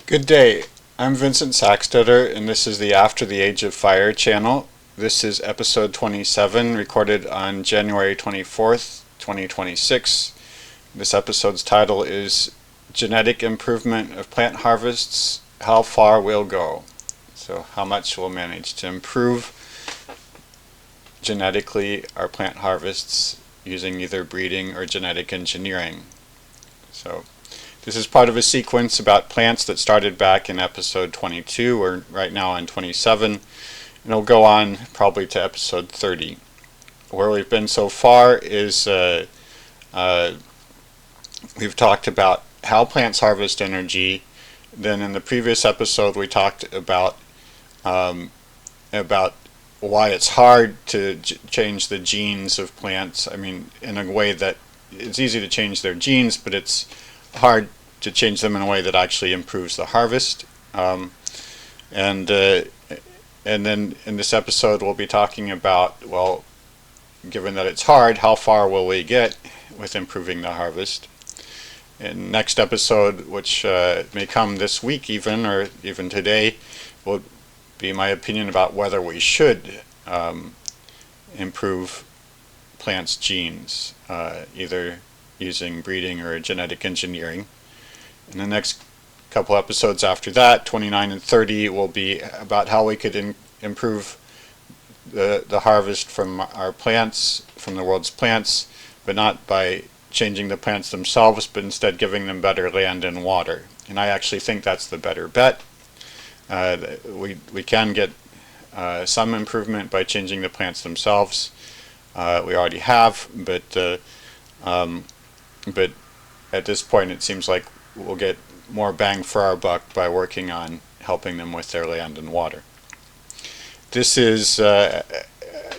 Good day. I'm Vincent Saxtetter, and this is the After the Age of Fire channel. This is episode 27, recorded on January 24th, 2026. This episode's title is Genetic Improvement of Plant Harvests, How Far We'll Go. So how much we'll manage to improve genetically our plant harvests using either breeding or genetic engineering. So this is part of a sequence about plants that started back in episode 22. We're right now on 27, and it'll go on probably to episode 30. Where we've been so far is we've talked about how plants harvest energy. Then in the previous episode we talked about why it's hard to change the genes of plants. I mean, in a way that it's easy to change their genes, but it's hard to change them in a way that actually improves the harvest. And then in this episode we'll be talking about, well, given that it's hard, how far will we get with improving the harvest? In next episode, which may come this week even, or even today, will be my opinion about whether we should improve plants' genes, either using breeding or genetic engineering. In the next couple episodes after that, 29 and 30, will be about how we could improve the harvest from our plants, from the world's plants, but not by changing the plants themselves, but instead giving them better land and water. And I actually think that's the better bet. We can get some improvement by changing the plants themselves. We already have, but at this point it seems like we'll get more bang for our buck by working on helping them with their land and water. This is,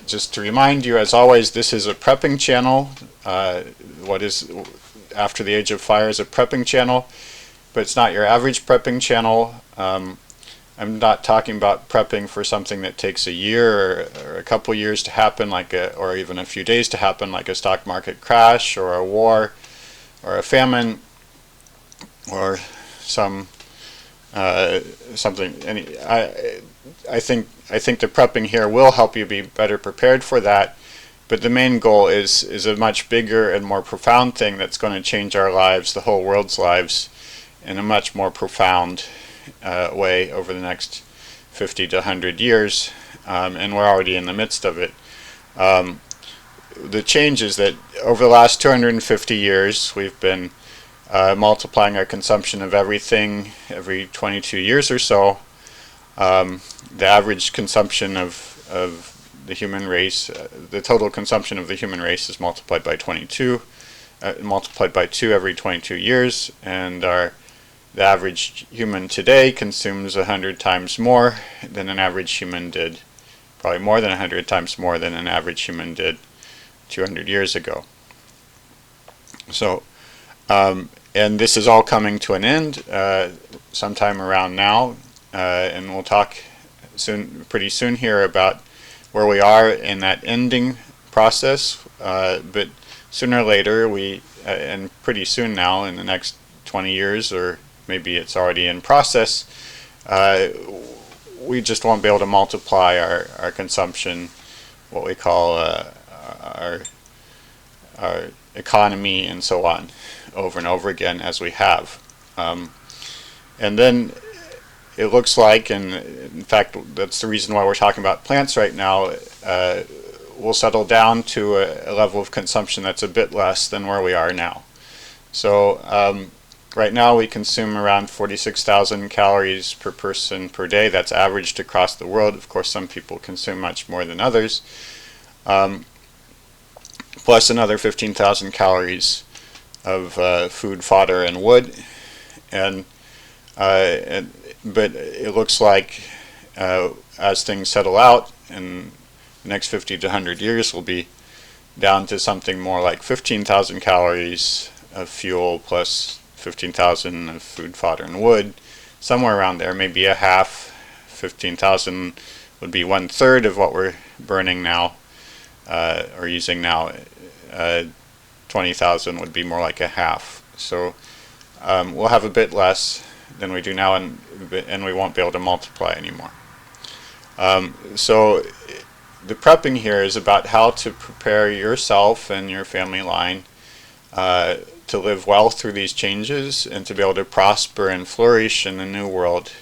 just to remind you, as always, this is a prepping channel. What is After the Age of Fire is a prepping channel, but it's not your average prepping channel. I'm not talking about prepping for something that takes a year or a couple years to happen, or even a few days to happen, like a stock market crash or a war or a famine or something. I think the prepping here will help you be better prepared for that. But the main goal is a much bigger and more profound thing that's going to change our lives, the whole world's lives, in a much more profound way over the next 50 to 100 years, and we're already in the midst of it. The change is that over the last 250 years we've been multiplying our consumption of everything every 22 years or so. The average consumption of the human race, the total consumption of the human race is multiplied by 2 every 22 years, and the average human today consumes 100 times more than an average human did, probably more than 100 times more than an average human did 200 years ago. So, and this is all coming to an end sometime around now, and we'll talk pretty soon here about where we are in that ending process. But sooner or later, and pretty soon now, in the next 20 years, or maybe it's already in process, we just won't be able to multiply our consumption, what we call our economy and so on, over and over again as we have. And then it looks like, and in fact that's the reason why we're talking about plants right now, we'll settle down to a level of consumption that's a bit less than where we are now. So right now we consume around 46,000 calories per person per day. That's averaged across the world. Of course, some people consume much more than others. Plus another 15,000 calories of food, fodder, and wood. But it looks like as things settle out in the next 50 to 100 years, we'll be down to something more like 15,000 calories of fuel plus 15,000 of food, fodder, and wood, somewhere around there, maybe a half. 15,000 would be 1/3 of what we're burning now, or using now. 20,000 would be more like a half. So we'll have a bit less than we do now, and we won't be able to multiply anymore. So the prepping here is about how to prepare yourself and your family line to live well through these changes and to be able to prosper and flourish in the new world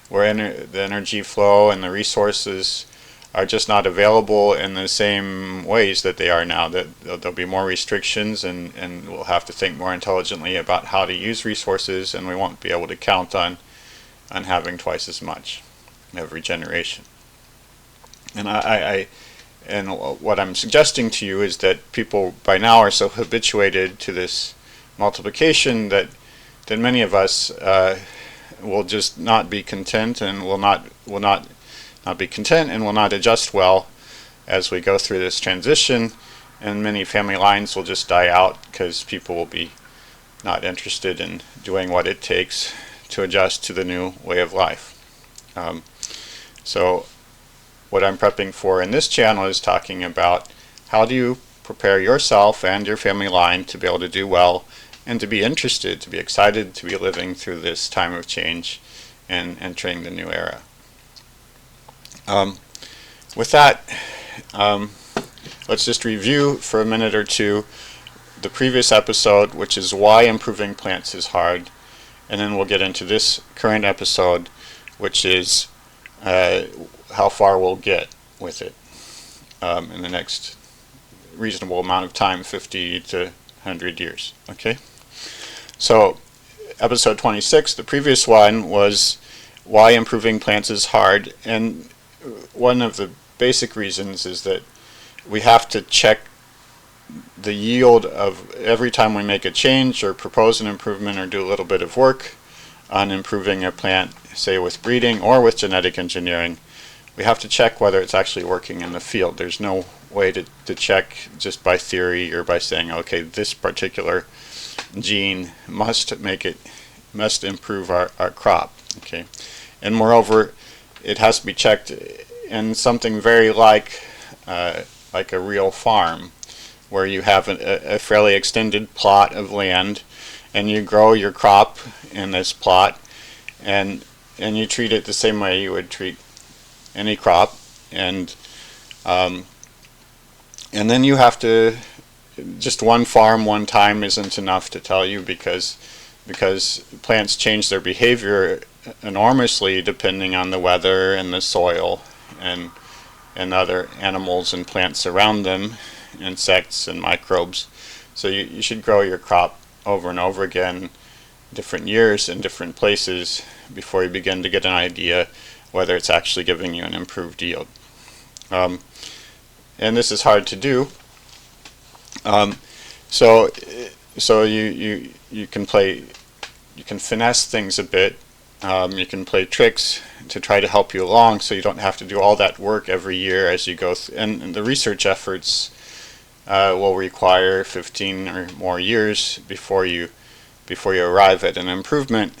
where the energy flow and the resources are just not available in the same ways that they are now. That there'll be more restrictions, and we'll have to think more intelligently about how to use resources, and we won't be able to count on having twice as much every generation. And and what I'm suggesting to you is that people by now are so habituated to this multiplication that many of us will just not be content, and will not be content, and will not adjust well as we go through this transition, and many family lines will just die out because people will be not interested in doing what it takes to adjust to the new way of life. So what I'm prepping for in this channel is talking about how do you prepare yourself and your family line to be able to do well, and to be interested, to be excited to be living through this time of change and entering the new era. With that, let's just review for a minute or two the previous episode, which is why improving plants is hard, and then we'll get into this current episode, which is how far we'll get with it in the next reasonable amount of time, 50 to 100 years. Okay? So, episode 26, the previous one, was why improving plants is hard, and one of the basic reasons is that we have to check the yield of every time we make a change or propose an improvement or do a little bit of work on improving a plant, say with breeding or with genetic engineering. We have to check whether it's actually working in the field. There's no way to check just by theory or by saying, okay, this particular gene must improve our crop. Okay, and moreover, it has to be checked in something very like a real farm, where you have a fairly extended plot of land, and you grow your crop in this plot, and you treat it the same way you would treat any crop, and then you have to, just one farm one time isn't enough to tell you, because plants change their behavior enormously depending on the weather and the soil and other animals and plants around them, insects and microbes. So you should grow your crop over and over again, different years in different places, before you begin to get an idea whether it's actually giving you an improved yield. And this is hard to do. So you can finesse things a bit. You can play tricks to try to help you along, so you don't have to do all that work every year as you go and the research efforts will require 15 or more years before you arrive at an improvement.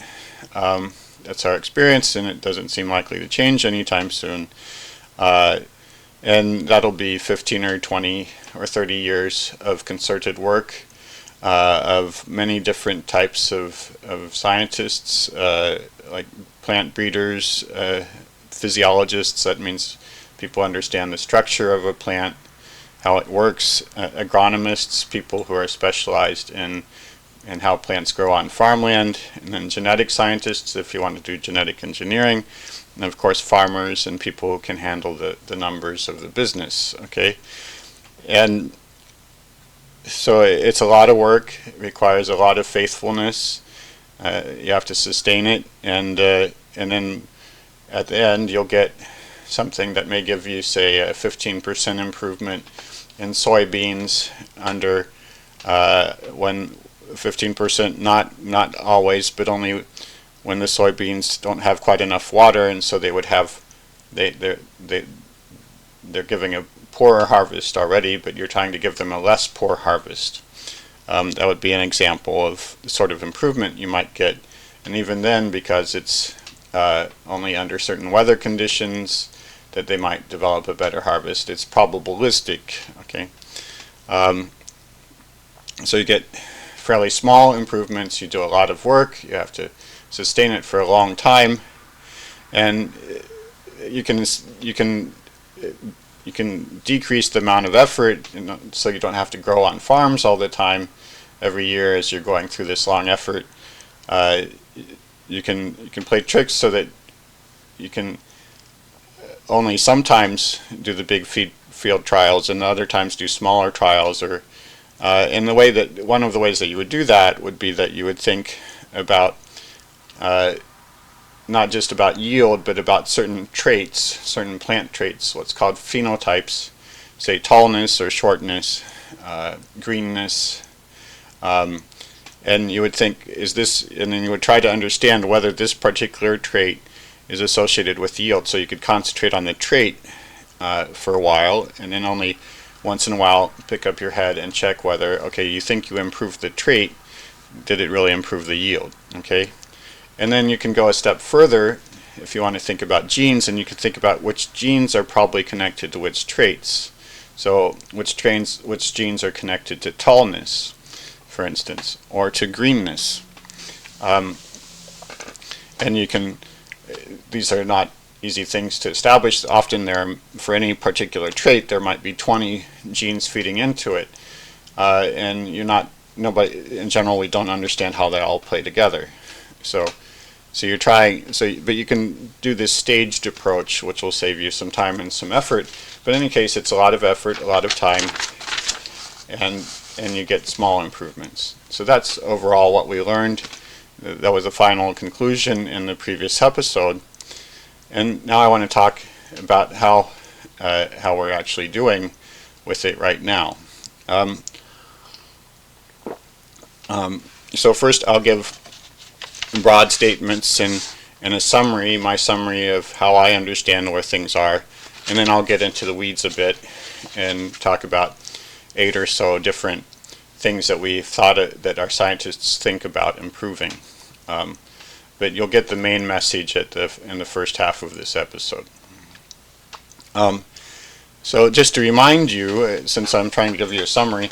That's our experience, and it doesn't seem likely to change anytime soon. And that'll be 15 or 20 or 30 years of concerted work of many different types of scientists, like plant breeders, physiologists. That means people understand the structure of a plant, how it works, agronomists, people who are specialized in how plants grow on farmland, and then genetic scientists if you want to do genetic engineering, and of course farmers and people who can handle the numbers of the business. Okay, and so it's a lot of work. It requires a lot of faithfulness. You have to sustain it, and then at the end you'll get something that may give you, say, a 15% improvement in soybeans under when 15%, not always, but only when the soybeans don't have quite enough water, and so they would have they're giving a poorer harvest already, but you're trying to give them a less poor harvest. That would be an example of the sort of improvement you might get, and even then, because it's only under certain weather conditions that they might develop a better harvest, it's probabilistic. Okay, so you get fairly small improvements. You do a lot of work. You have to sustain it for a long time, and you can decrease the amount of effort, so you don't have to grow on farms all the time every year as you're going through this long effort. You can play tricks so that you can only sometimes do the big field trials and other times do smaller trials, or in the way that one of the ways that you would do that would be that you would think about not just about yield, but about certain traits, certain plant traits, what's called phenotypes, say tallness or shortness, greenness, and you would think, is this, and then you would try to understand whether this particular trait is associated with yield. So you could concentrate on the trait for a while, and then only once in a while pick up your head and check whether, okay, you think you improved the trait, did it really improve the yield? Okay, and then you can go a step further if you want to think about genes, and you can think about which genes are probably connected to which traits. So which genes are connected to tallness, for instance, or to greenness. And you can, these are not easy things to establish. Often there, for any particular trait, there might be 20 genes feeding into it, and nobody in general, we don't understand how they all play together. So you're trying, but you can do this staged approach, which will save you some time and some effort. But in any case, it's a lot of effort, a lot of time, and you get small improvements. So that's overall what we learned. That was the final conclusion in the previous episode. And now I want to talk about how we're actually doing with it right now. So first I'll give broad statements and a summary, my summary of how I understand where things are, and then I'll get into the weeds a bit and talk about 8 or so different things that we thought that our scientists think about improving. But you'll get the main message in the first half of this episode. So just to remind you, since I'm trying to give you a summary,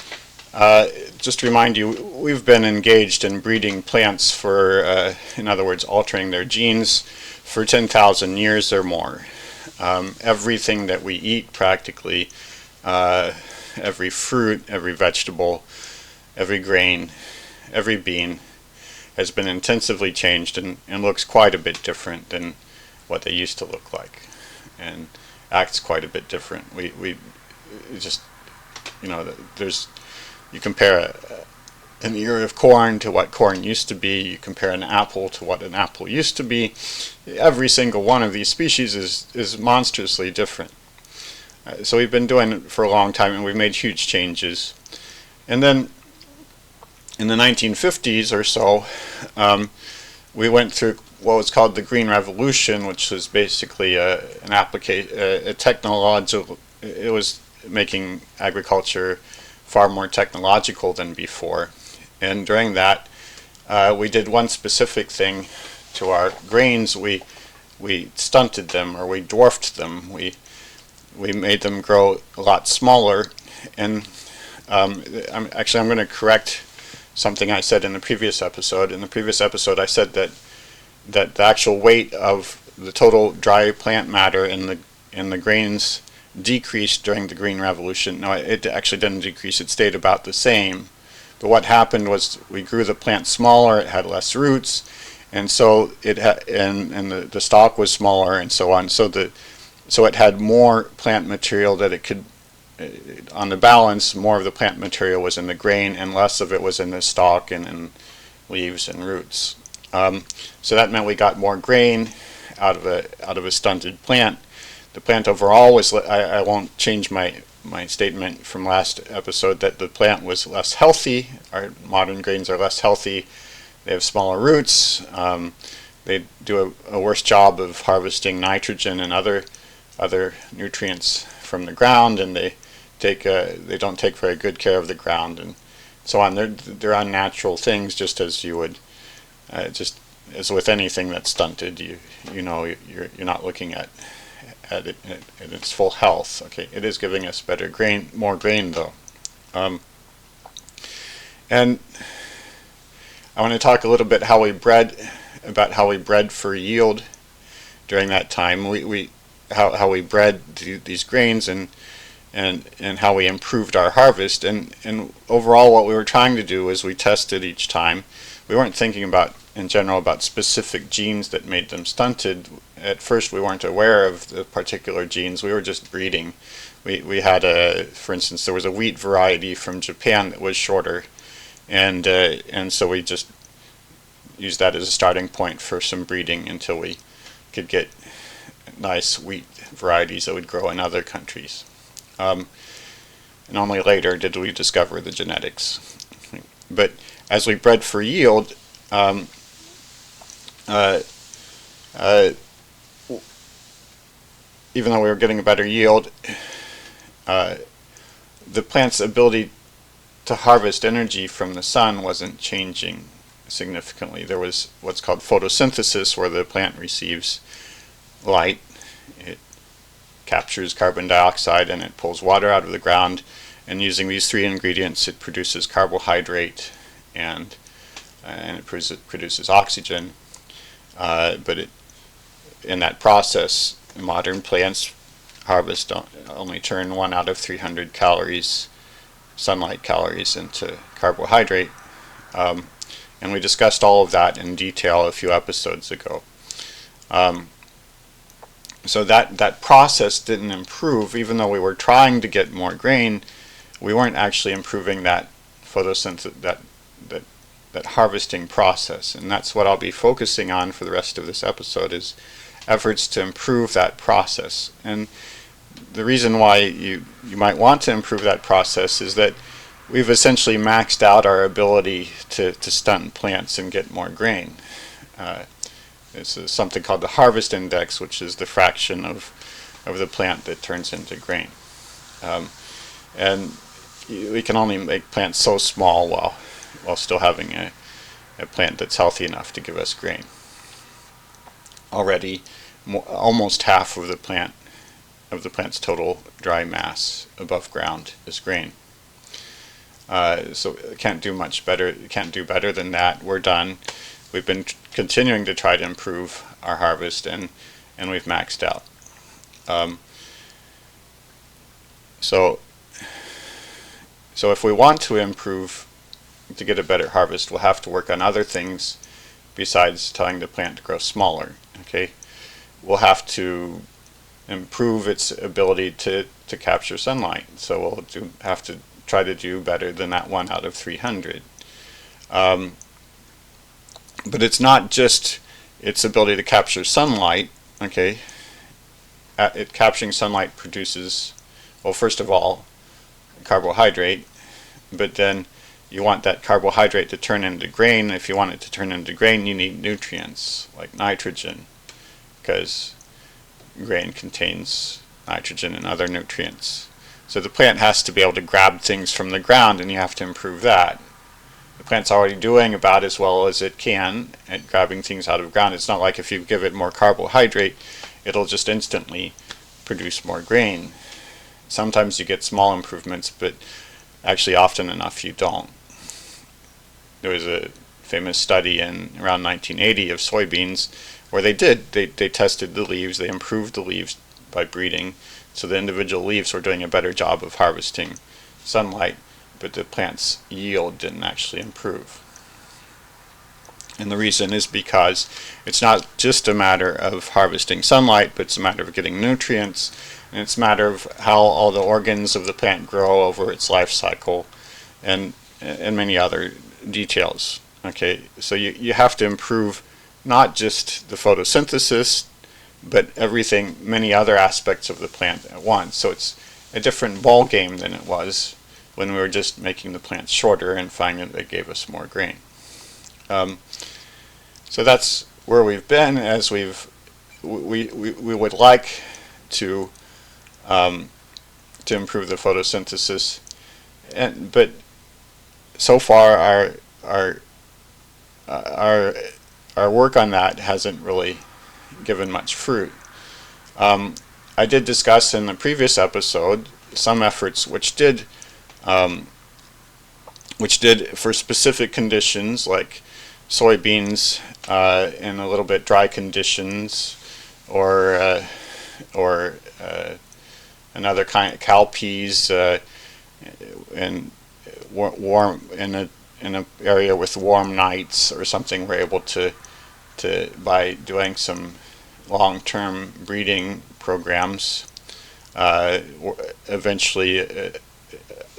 just to remind you, we've been engaged in breeding plants for, in other words, altering their genes for 10,000 years or more. Everything that we eat practically, every fruit, every vegetable, every grain, every bean has been intensively changed and looks quite a bit different than what they used to look like, and acts quite a bit different. We just, you compare an ear of corn to what corn used to be, you compare an apple to what an apple used to be. Every single one of these species is monstrously different. So we've been doing it for a long time, and we've made huge changes. And then in the 1950s or so, we went through what was called the Green Revolution, which was basically a technological, it was making agriculture far more technological than before. And during that, we did one specific thing to our grains. We stunted them, or we dwarfed them. We made them grow a lot smaller. And I'm going to correct something I said in the previous episode. In the previous episode, I said that the actual weight of the total dry plant matter in the grains decreased during the Green Revolution. No, it actually didn't decrease. It stayed about the same. But what happened was we grew the plant smaller. It had less roots, and so it had, and the stalk was smaller, and so on. So it had more plant material that it could. On the balance, more of the plant material was in the grain and less of it was in the stalk and in leaves and roots. So that meant we got more grain out of a stunted plant. The plant overall was, I won't change my statement from last episode that the plant was less healthy. Our modern grains are less healthy. They have smaller roots. They do a worse job of harvesting nitrogen and other nutrients from the ground, and they don't take very good care of the ground and so on. They're unnatural things, just as you would, just as with anything that's stunted. You're not looking at it at its full health. Okay, it is giving us more grain though. And I want to talk a little bit how we bred about how we bred for yield during that time. How we bred these grains and how we improved our harvest. And overall what we were trying to do is we tested each time. We weren't thinking about, in general, about specific genes that made them stunted. At first we weren't aware of the particular genes. We were just breeding. We had for instance, there was a wheat variety from Japan that was shorter, and so we just used that as a starting point for some breeding until we could get nice wheat varieties that would grow in other countries. And only later did we discover the genetics. But as we bred for yield, even though we were getting a better yield, the plant's ability to harvest energy from the sun wasn't changing significantly. There was what's called photosynthesis, where the plant receives light, it captures carbon dioxide, and it pulls water out of the ground, and using these three ingredients it produces carbohydrate and it produces oxygen. But in that process, modern plants harvest only turn 1 out of 300 calories, sunlight calories, into carbohydrate. And we discussed all of that in detail a few episodes ago. So that process didn't improve. Even though we were trying to get more grain, we weren't actually improving that photosynthesis, that harvesting process. And that's what I'll be focusing on for the rest of this episode, is efforts to improve that process. And the reason why you might want to improve that process is that we've essentially maxed out our ability to stunt plants and get more grain. It's something called the harvest index, which is the fraction of the plant that turns into grain. And we can only make plants so small while still having a plant that's healthy enough to give us grain. Already, almost half of the plant's total dry mass above ground is grain. So it can't do much better. It can't do better than that. We're done. We've been continuing to try to improve our harvest, and we've maxed out. So if we want to improve, to get a better harvest, we'll have to work on other things besides telling the plant to grow smaller. Okay, we'll have to improve its ability to capture sunlight. So we'll have to try to do better than that 1 out of 300. But it's not just its ability to capture sunlight. Okay, capturing sunlight produces, well, first of all, carbohydrate, but then you want that carbohydrate to turn into grain. If you want it to turn into grain, you need nutrients like nitrogen, because grain contains nitrogen and other nutrients. So the plant has to be able to grab things from the ground, and you have to improve that. The plant's already doing about as well as it can at grabbing things out of the ground. It's not like if you give it more carbohydrate, it'll just instantly produce more grain. Sometimes you get small improvements, but actually often enough you don't. There was a famous study in around 1980 of soybeans where they tested the leaves, they improved the leaves by breeding, so the individual leaves were doing a better job of harvesting sunlight, but the plant's yield didn't actually improve. And the reason is because it's not just a matter of harvesting sunlight, but it's a matter of getting nutrients, and it's a matter of how all the organs of the plant grow over its life cycle, and many other details. Okay, so you have to improve not just the photosynthesis, but everything, many other aspects of the plant at once. So it's a different ball game than it was when we were just making the plants shorter and finding that they gave us more grain. So that's where we've been, as we would like to improve the photosynthesis, but so far our work on that hasn't really given much fruit. I did discuss in the previous episode some efforts which did for specific conditions like soybeans in a little bit dry conditions, or another kind of cowpeas in warm in an area with warm nights or something. We're able to by doing some long-term breeding programs eventually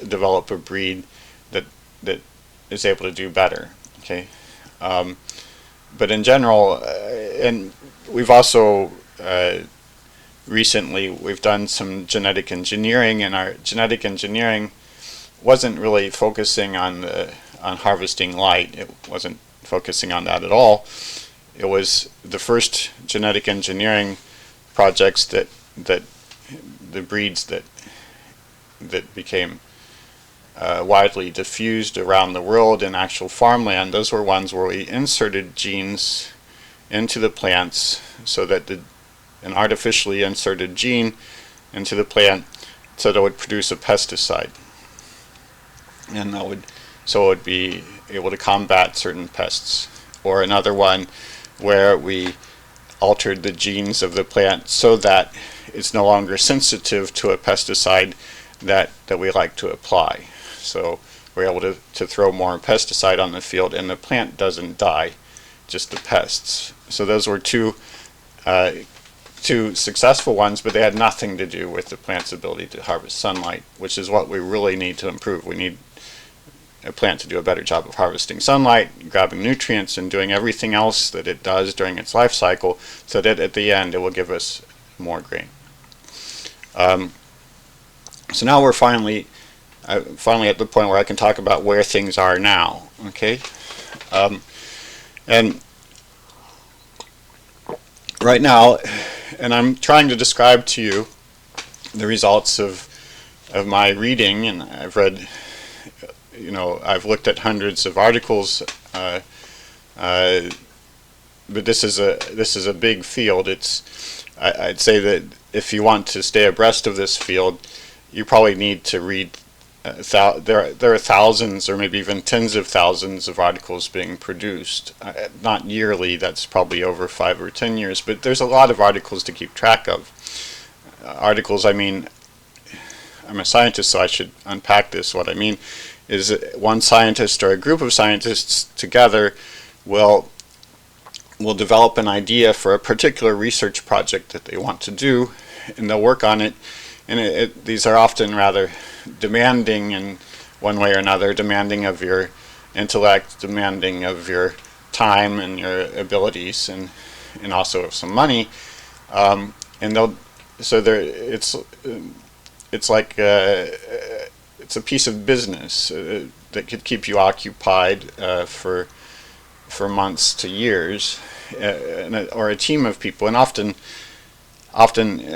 develop a breed that is able to do better. Okay, but in general, and we've also recently we've done some genetic engineering, and our genetic engineering wasn't really focusing on harvesting light. It wasn't focusing on that at all. It was the first genetic engineering projects that the breeds that became widely diffused around the world in actual farmland. Those were ones where we inserted genes into the plants, so that an artificially inserted gene into the plant so that it would produce a pesticide, and it would be able to combat certain pests. Or another one where we altered the genes of the plant so that it's no longer sensitive to a pesticide that we like to apply. So we're able to throw more pesticide on the field, and the plant doesn't die, just the pests. So those were two successful ones, but they had nothing to do with the plant's ability to harvest sunlight, which is what we really need to improve. We need a plant to do a better job of harvesting sunlight, grabbing nutrients, and doing everything else that it does during its life cycle, so that at the end it will give us more grain. So now we're finally at the point where I can talk about where things are now. Okay, and right now, and I'm trying to describe to you the results of my reading, and I've read, I've looked at hundreds of articles, but this is a big field. I'd say that if you want to stay abreast of this field, you probably need to read. There are thousands, or maybe even tens of thousands of articles being produced. Not yearly, that's probably over 5 or 10 years, but there's a lot of articles to keep track of. Articles, I mean, I'm a scientist, so I should unpack this. What I mean is that one scientist or a group of scientists together will develop an idea for a particular research project that they want to do, and they'll work on it. And these are often rather demanding in one way or another, demanding of your intellect, demanding of your time and your abilities, and also of some money. And it's like it's a piece of business that could keep you occupied for months to years, or a team of people, and often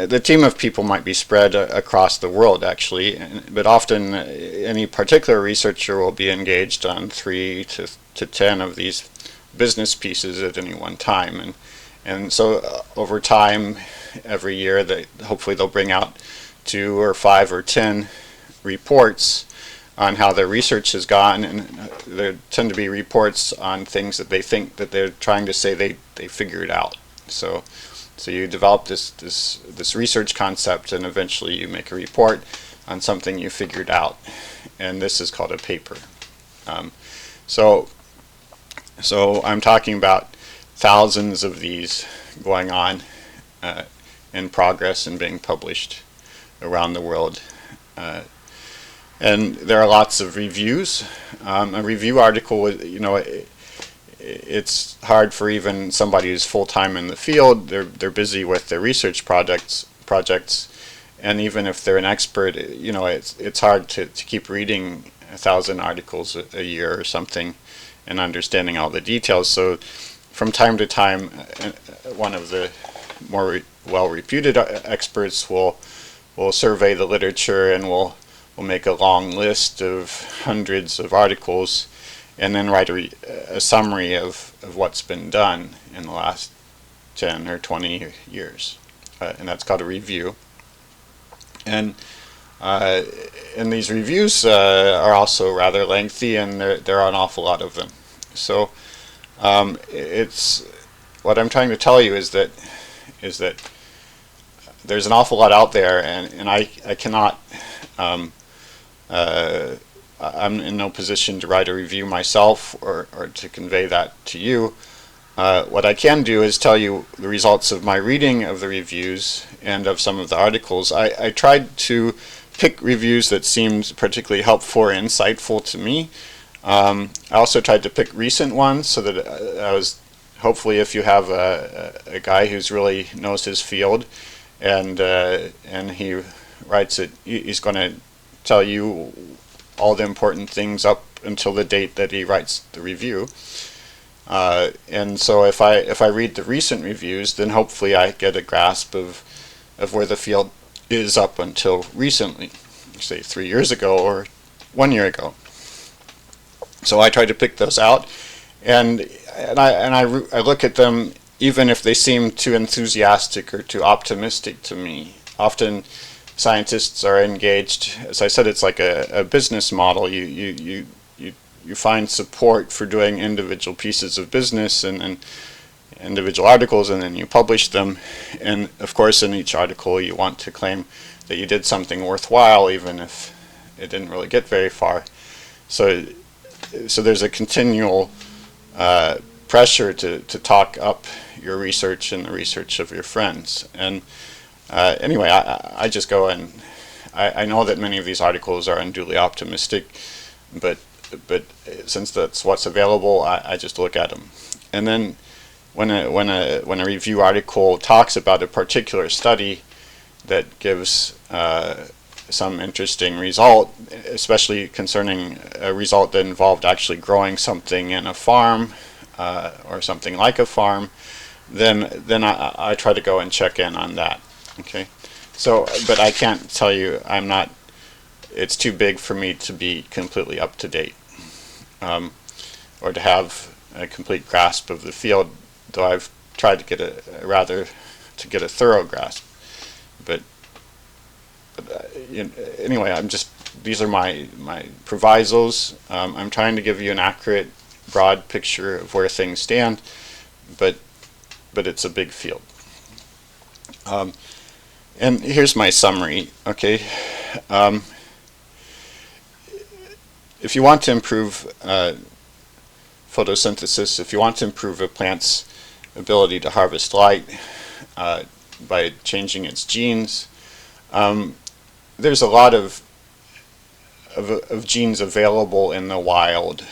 the team of people might be spread across the world, actually, but often any particular researcher will be engaged on 3 to 10 of these business pieces at any one time, and so over time, every year, hopefully they'll bring out 2 or 5 or 10 reports on how their research has gone, and there tend to be reports on things that they think that they're trying to say they figured out. So you develop this research concept, and eventually you make a report on something you figured out, and this is called a paper. So I'm talking about thousands of these going on in progress and being published around the world. And there are lots of reviews. A review article, it's hard for even somebody who's full-time in the field. They're busy with their research projects, and even if they're an expert, it's hard to keep reading 1,000 articles a year or something and understanding all the details. So from time to time, one of the more well-reputed experts will survey the literature, and will make a long list of hundreds of articles, and then write a summary of what's been done in the last 10 or 20 years, and that's called a review. And these reviews are also rather lengthy, and there are an awful lot of them. So It's what I'm trying to tell you is that there's an awful lot out there, and I cannot. I'm in no position to write a review myself or to convey that to you. What I can do is tell you the results of my reading of the reviews and of some of the articles. I tried to pick reviews that seemed particularly helpful or insightful to me. I also tried to pick recent ones so that I was, hopefully if you have a guy who's really knows his field and he writes it, he's going to tell you all the important things up until the date that he writes the review. And so if I read the recent reviews, then hopefully I get a grasp of where the field is up until recently, say 3 years ago or 1 year ago. So I try to pick those out, and I look at them even if they seem too enthusiastic or too optimistic to me. Often scientists are engaged, as I said, it's like a business model. You find support for doing individual pieces of business and individual articles, and then you publish them. And of course, in each article, you want to claim that you did something worthwhile, even if it didn't really get very far. So there's a continual pressure to talk up your research and the research of your friends. And anyway, I just go and I know that many of these articles are unduly optimistic, but since that's what's available, I just look at them. And then when a review article talks about a particular study that gives some interesting result, especially concerning a result that involved actually growing something in a farm or something like a farm, then I try to go and check in on that. Okay, so but I can't tell you, it's too big for me to be completely up to date or to have a complete grasp of the field, though I've tried to get a thorough grasp. But anyway, these are my provisos. I'm trying to give you an accurate, broad picture of where things stand, but it's a big field. And here's my summary. Okay, if you want to improve photosynthesis, if you want to improve a plant's ability to harvest light by changing its genes, there's a lot of genes available in the wild,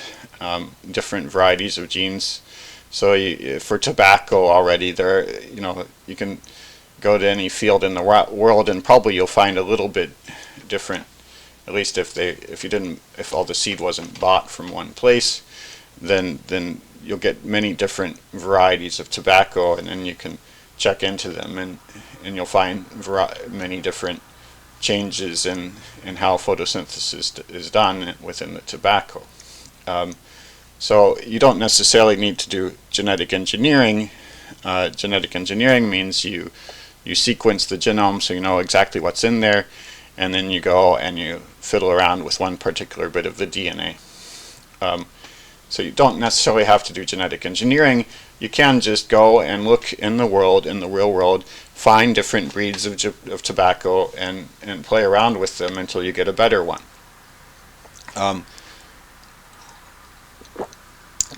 different varieties of genes. So for tobacco already, you can go to any field in the world and probably you'll find a little bit different. At least if all the seed wasn't bought from one place, then you'll get many different varieties of tobacco, and then you can check into them, and you'll find many different changes in how photosynthesis is done within the tobacco. So you don't necessarily need to do genetic engineering. Genetic engineering means you sequence the genome so you know exactly what's in there, and then you go and you fiddle around with one particular bit of the DNA. So you don't necessarily have to do genetic engineering. You can just go and look in the world, in the real world, find different breeds of tobacco and play around with them until you get a better one.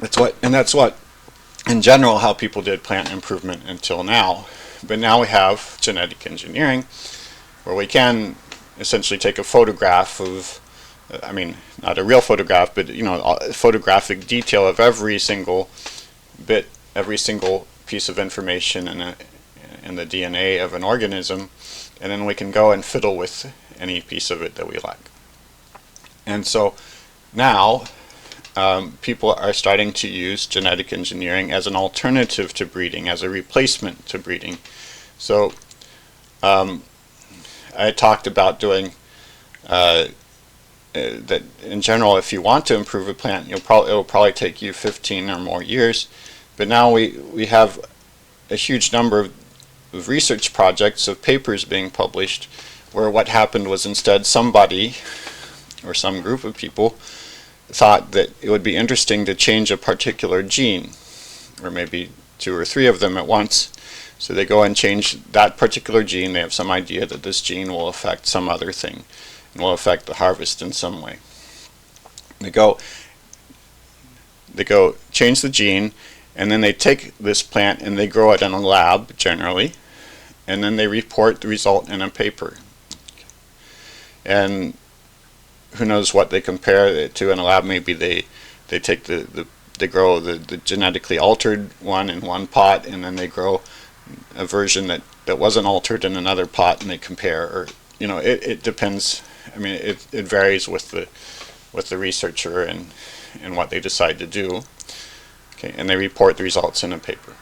That's what, in general, how people did plant improvement until now. But now we have genetic engineering, where we can essentially take a photograph of, not a real photograph, but a photographic detail of every single bit, every single piece of information in the DNA of an organism, and then we can go and fiddle with any piece of it that we like. And so now people are starting to use genetic engineering as an alternative to breeding, as a replacement to breeding. So I talked about doing that in general. If you want to improve a plant, it'll probably take you 15 or more years. But now we have a huge number of research projects, of papers being published, where what happened was instead somebody or some group of people thought that it would be interesting to change a particular gene. or maybe 2 or 3 of them at once. So they go and change that particular gene. They have some idea that this gene will affect some other thing and will affect the harvest in some way. They go change the gene, and then they take this plant and they grow it in a lab generally, and then they report the result in a paper. And who knows what they compare it to in a lab. Maybe they take they grow the genetically altered one in one pot, and then they grow a version that wasn't altered in another pot, and they compare. Or it depends. I mean, it varies with the researcher and what they decide to do. Okay, and they report the results in a paper.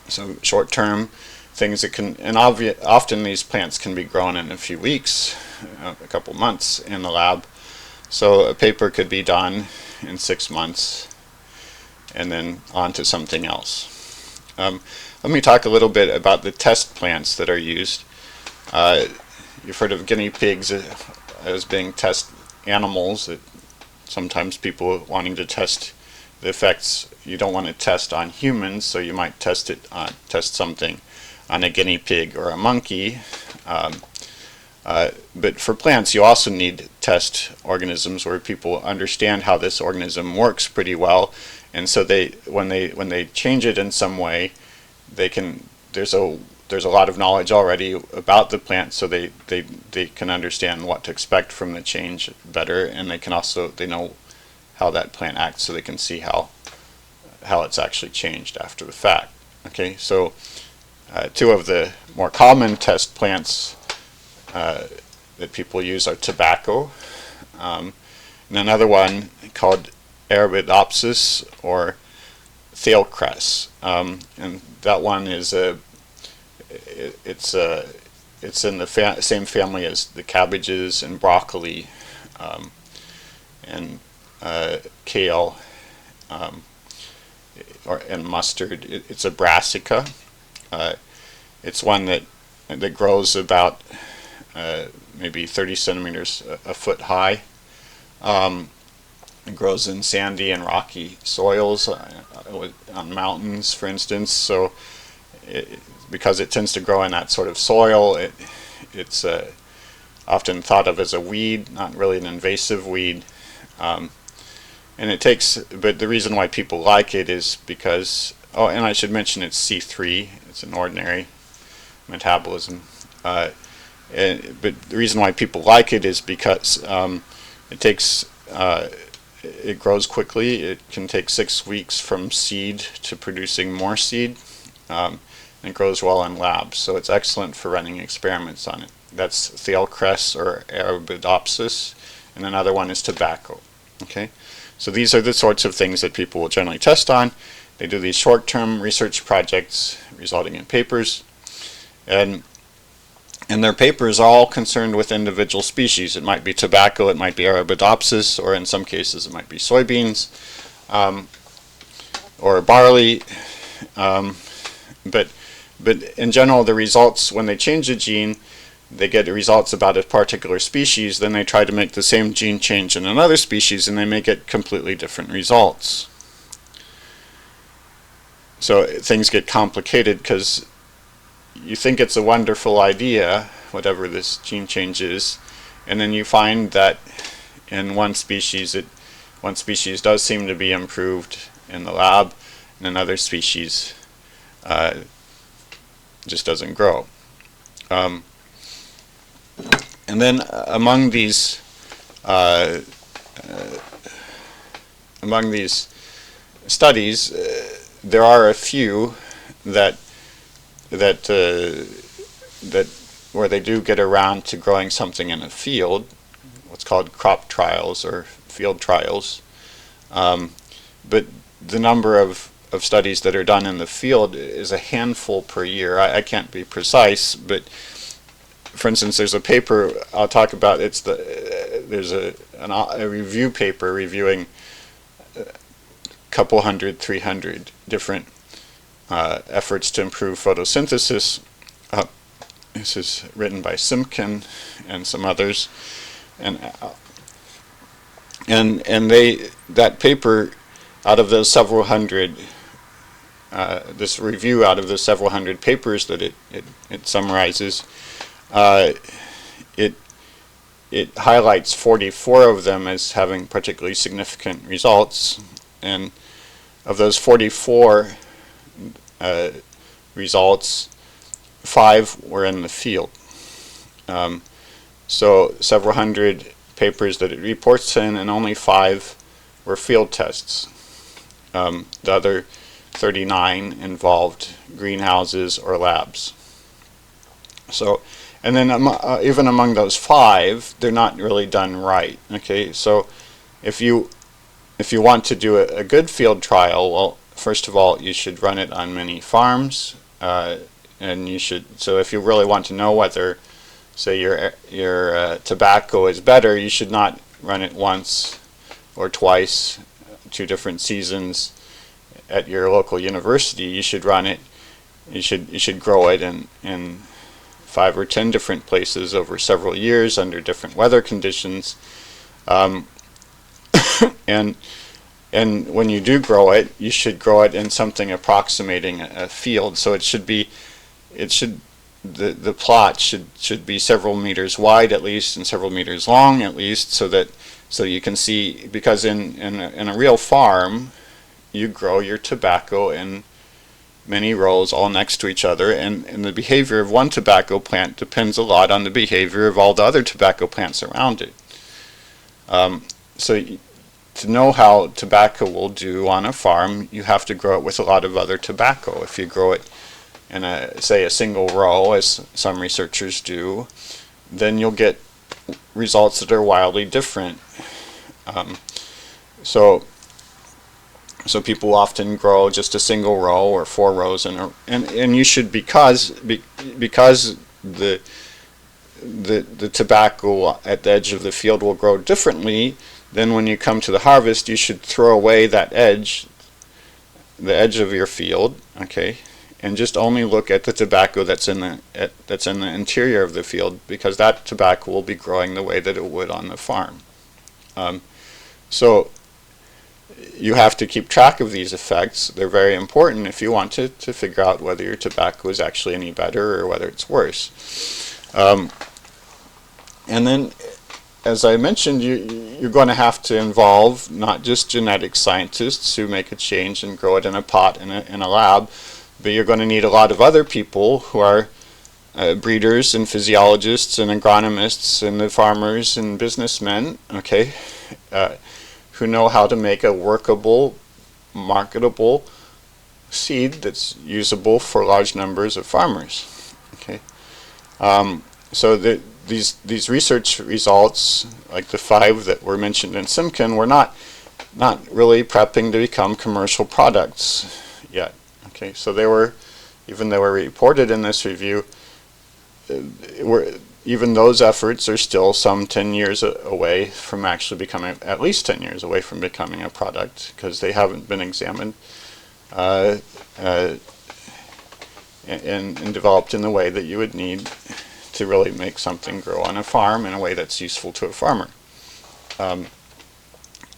So short-term things that can, and often these plants can be grown in a few weeks, a couple months in the lab. So a paper could be done in 6 months, and then on to something else. Let me talk a little bit about the test plants that are used. You've heard of guinea pigs as being test animals. That sometimes people wanting to test the effects, you don't want to test on humans, so you might test something on a guinea pig or a monkey. But for plants, you also need test organisms where people understand how this organism works pretty well, and so when they change it in some way, there's a lot of knowledge already about the plant, so they can understand what to expect from the change better, and they know how that plant acts, so they can see how it's actually changed after the fact. Okay, so 2 of the more common test plants that people use are tobacco, and another one called Arabidopsis or Thailcress, and that one is it's in the same family as the cabbages and broccoli and kale and mustard. It's a brassica. It's one that grows about maybe 30 centimeters a foot high. It grows in sandy and rocky soils on mountains, for instance. So because it tends to grow in that sort of soil, it's often thought of as a weed, not really an invasive weed. But the reason why people like it is because, and I should mention it's C3, it's an ordinary metabolism. But the reason why people like it is because it grows quickly. It can take 6 weeks from seed to producing more seed. And it grows well in labs, so it's excellent for running experiments on it. That's Thailcress or Arabidopsis, and another one is tobacco. Okay, so these are the sorts of things that people will generally test on. They do these short-term research projects resulting in papers, and their papers are all concerned with individual species. It might be tobacco, it might be Arabidopsis, or in some cases it might be soybeans or barley. But in general, the results, when they change a gene, they get results about a particular species, then they try to make the same gene change in another species, and they may get completely different results. So things get complicated because you think it's a wonderful idea, whatever this gene change is, and then you find that in one species does seem to be improved in the lab, and another species just doesn't grow. And then among these studies, there are a few that where they do get around to growing something in a field, what's called crop trials or field trials. But the number of studies that are done in the field is a handful per year. I can't be precise, but for instance, there's a paper I'll talk about. There's a review paper reviewing a couple 300 different efforts to improve photosynthesis. This is written by Simkin and some others, and that paper, out of those several hundred this review out of the several hundred papers that it summarizes, it highlights 44 of them as having particularly significant results, and of those 44 results, 5 were in the field. So several hundred papers that it reports in, and only 5 were field tests. The other 39 involved greenhouses or labs. So, and then even among those 5, they're not really done right. Okay, so if you want to do a good field trial, well, first of all, you should run it on many farms, and you should. So if you really want to know whether, say, your tobacco is better, you should not run it once or twice, 2 different seasons at your local university. You should run it. You should grow it in 5 or 10 different places over several years under different weather conditions, and when you do grow it, you should grow it in something approximating a field. So the plot should be several meters wide at least and several meters long at least, so you can see, because in a real farm you grow your tobacco in many rows all next to each other, and the behavior of one tobacco plant depends a lot on the behavior of all the other tobacco plants around it. So to know how tobacco will do on a farm, you have to grow it with a lot of other tobacco. If you grow it in say a single row, as some researchers do, then you'll get results that are wildly different. So people often grow just a single row or 4 rows, and you should, because the tobacco at the edge of the field will grow differently. Then when you come to the harvest, you should throw away that edge, the edge of your field, okay, and just only look at the tobacco that's in the interior of the field, because that tobacco will be growing the way that it would on the farm. So you have to keep track of these effects. They're very important if you want to figure out whether your tobacco is actually any better or whether it's worse. And then, as I mentioned, you're going to have to involve not just genetic scientists who make a change and grow it in a pot in a lab, but you're going to need a lot of other people who are breeders and physiologists and agronomists and the farmers and businessmen, okay, who know how to make a workable, marketable seed that's usable for large numbers of farmers. Okay, so these research results, like the 5 that were mentioned in Simkin, were not really prepping to become commercial products yet. Okay, so they were, even though they were reported in this review, even those efforts are still some 10 years away from actually becoming, at least 10 years away from becoming a product, because they haven't been examined and developed in the way that you would need to really make something grow on a farm in a way that's useful to a farmer.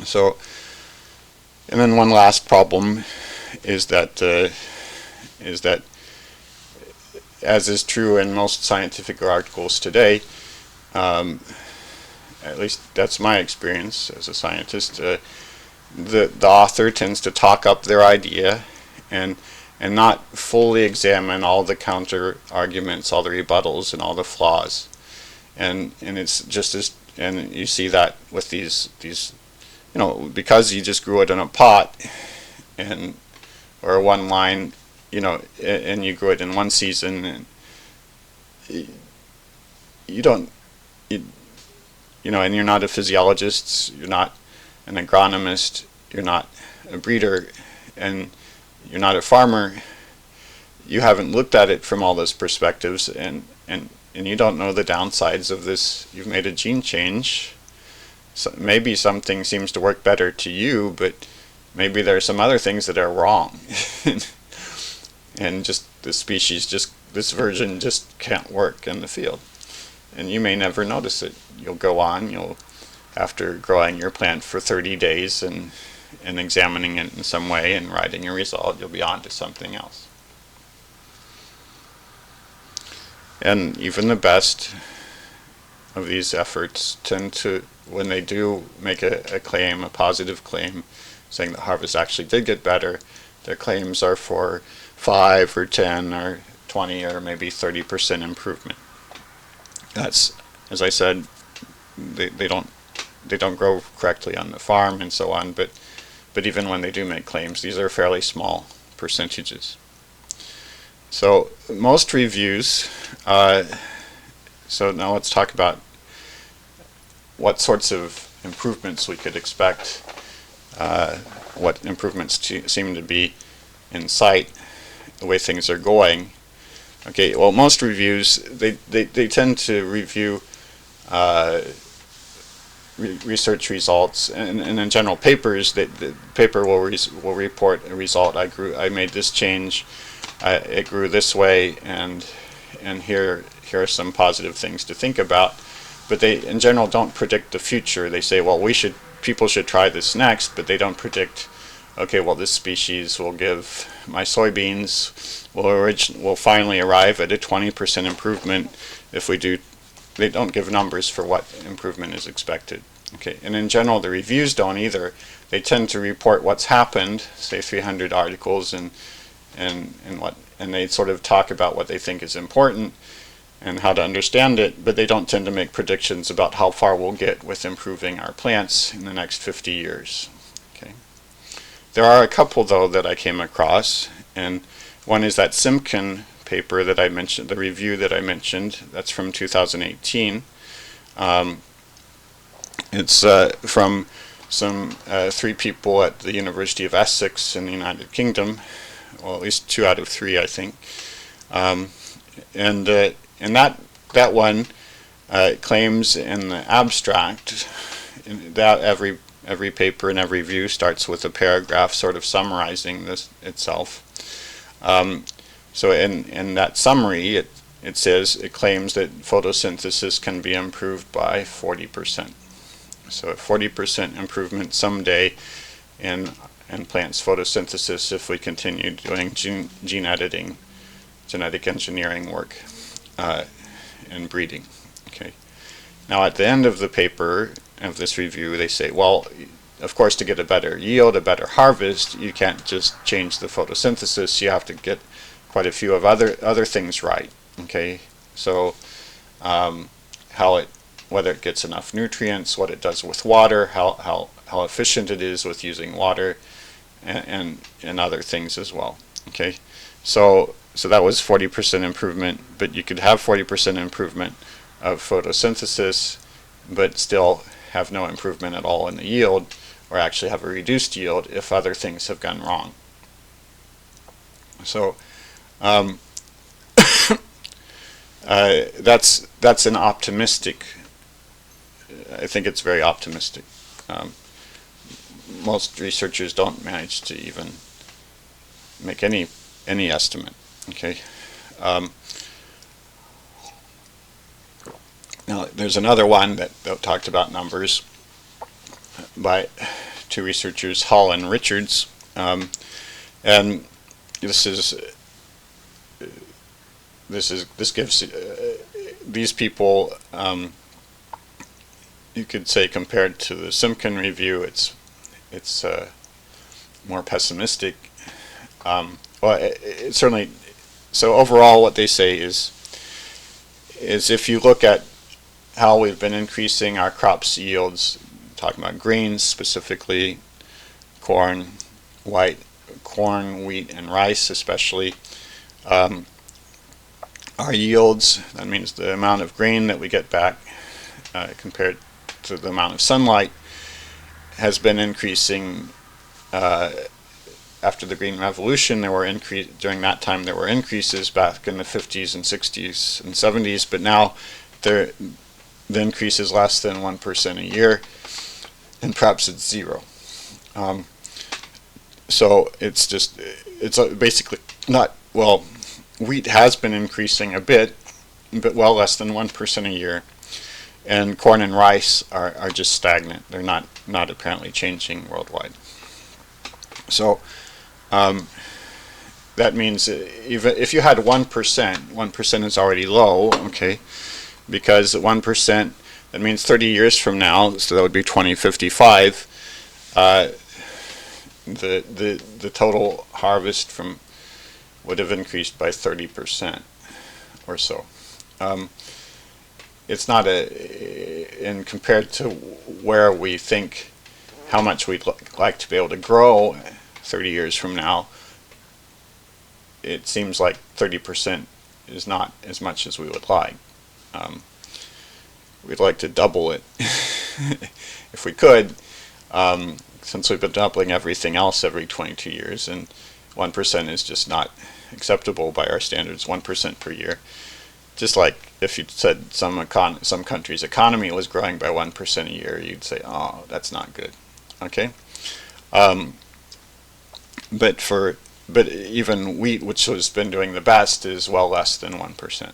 So, and then one last problem is that as is true in most scientific articles today, at least that's my experience as a scientist, the author tends to talk up their idea and not fully examine all the counter arguments, all the rebuttals, and all the flaws. And it's just as, and you see that with these because you just grew it in a pot or one line, and you grew it in one season, and you don't, and you're not a physiologist, you're not an agronomist, you're not a breeder, and you're not a farmer. You haven't looked at it from all those perspectives, and you don't know the downsides of this. You've made a gene change. So maybe something seems to work better to you, but maybe there are some other things that are wrong. And just the species, this version just can't work in the field. And you may never notice it. You'll go on, after growing your plant for 30 days, and and examining it in some way and writing a result, you'll be on to something else. And even the best of these efforts tend to, when they do make a claim, a positive claim, saying that harvest actually did get better, their claims are for 5 or 10 or 20 or maybe 30% improvement. That's, as I said, they don't grow correctly on the farm and so on, but even when they do make claims, these are fairly small percentages. So most reviews, so now let's talk about what sorts of improvements we could expect, what improvements seem to be in sight, the way things are going. Okay, well, most reviews, they tend to review research results, and in general papers, the paper will report a result. I made this change, it grew this way, and here are some positive things to think about. But they, in general, don't predict the future. They say, well, people should try this next, but they don't predict, okay, well, this species will give my soybeans will finally arrive at a 20% improvement if we do. They don't give numbers for what improvement is expected. Okay, and in general, the reviews don't either. They tend to report what's happened, say 300 articles, and they sort of talk about what they think is important and how to understand it, but they don't tend to make predictions about how far we'll get with improving our plants in the next 50 years. Okay. There are a couple, though, that I came across, and one is that Simkin paper that I mentioned, the review that I mentioned. That's from 2018. It's from some 3 people at the University of Essex in the United Kingdom, well, at least 2 out of 3, I think. And that one claims in the abstract that every paper and every review starts with a paragraph sort of summarizing this itself. So in that summary, it says, it claims that photosynthesis can be improved by 40%. So a 40% improvement someday in plants' photosynthesis if we continue doing gene editing, genetic engineering work, and breeding. Okay. Now at the end of the paper, of this review, they say, well, of course, to get a better yield, a better harvest, you can't just change the photosynthesis. You have to get quite a few of other things right. Okay, so whether it gets enough nutrients, what it does with water, how efficient it is with using water, and other things as well. Okay, so that was 40% improvement, but you could have 40% improvement of photosynthesis, but still have no improvement at all in the yield, or actually have a reduced yield if other things have gone wrong. So that's an optimistic. I think it's very optimistic. Most researchers don't manage to even make any estimate. Okay. Now there's another one that talked about numbers by 2 researchers, Hall and Richards, and this gives these people, you could say, compared to the Simkin review, it's more pessimistic. Well, it certainly. So overall, what they say is if you look at how we've been increasing our crops yields, talking about grains specifically, corn, wheat, and rice especially, our yields, that means the amount of grain that we get back compared to the amount of sunlight, has been increasing. After the Green Revolution, during that time there were increases back in the 50s and 60s and 70s, but now the increase is less than 1% a year, and perhaps it's 0. So it's basically not, well, wheat has been increasing a bit, but well less than 1% a year, and corn and rice are just stagnant. They're not apparently changing worldwide. So that means even if you had 1%, 1% is already low, okay, because 1%, that means 30 years from now, so that would be 2055, the total harvest from would have increased by 30% or so. It's not and compared to where we think how much we'd like to be able to grow 30 years from now, it seems like 30% is not as much as we would like. We'd like to double it if we could, since we've been doubling everything else every 22 years, and 1% is just not acceptable by our standards, 1% per year. Just like if you said some country's economy was growing by 1% a year, you'd say, oh, that's not good. Okay? But even wheat, which has been doing the best, is well less than 1%.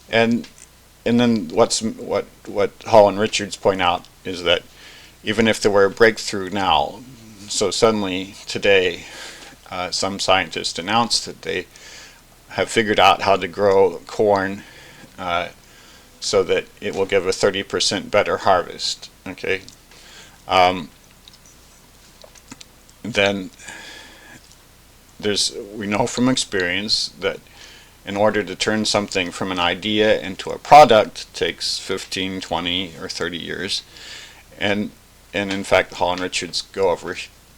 And then what Hall and Richards point out is that even if there were a breakthrough now, so suddenly today some scientists announced that they have figured out how to grow corn so that it will give a 30% better harvest, okay, then we know from experience that in order to turn something from an idea into a product takes 15, 20, or 30 years. And in fact, Hall and Richards go over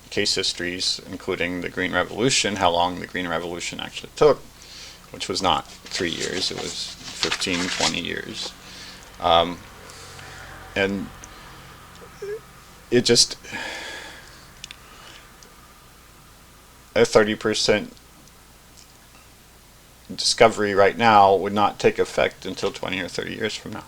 case histories, including the Green Revolution, how long the Green Revolution actually took, which was not 3 years, it was 15, 20 years. And it just, a 30% discovery right now would not take effect until 20 or 30 years from now.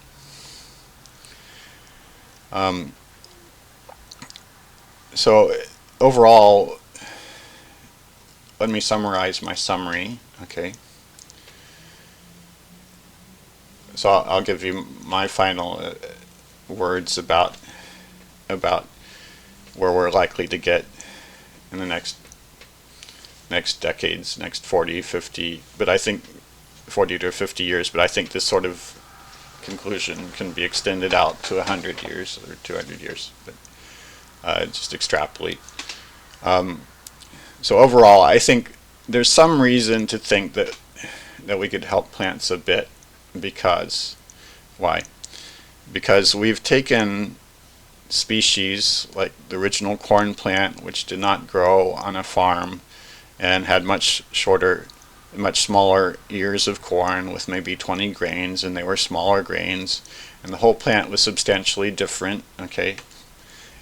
So overall, let me summarize my summary, okay? So I'll give you my final words about where we're likely to get in the next decades, next 40, 50, but I think 40 to 50 years, but I think this sort of conclusion can be extended out to 100 years or 200 years, but just extrapolate. So overall, I think there's some reason to think that we could help plants a bit, because, why? Because we've taken species like the original corn plant, which did not grow on a farm and had much smaller ears of corn with maybe 20 grains, and they were smaller grains, and the whole plant was substantially different, okay?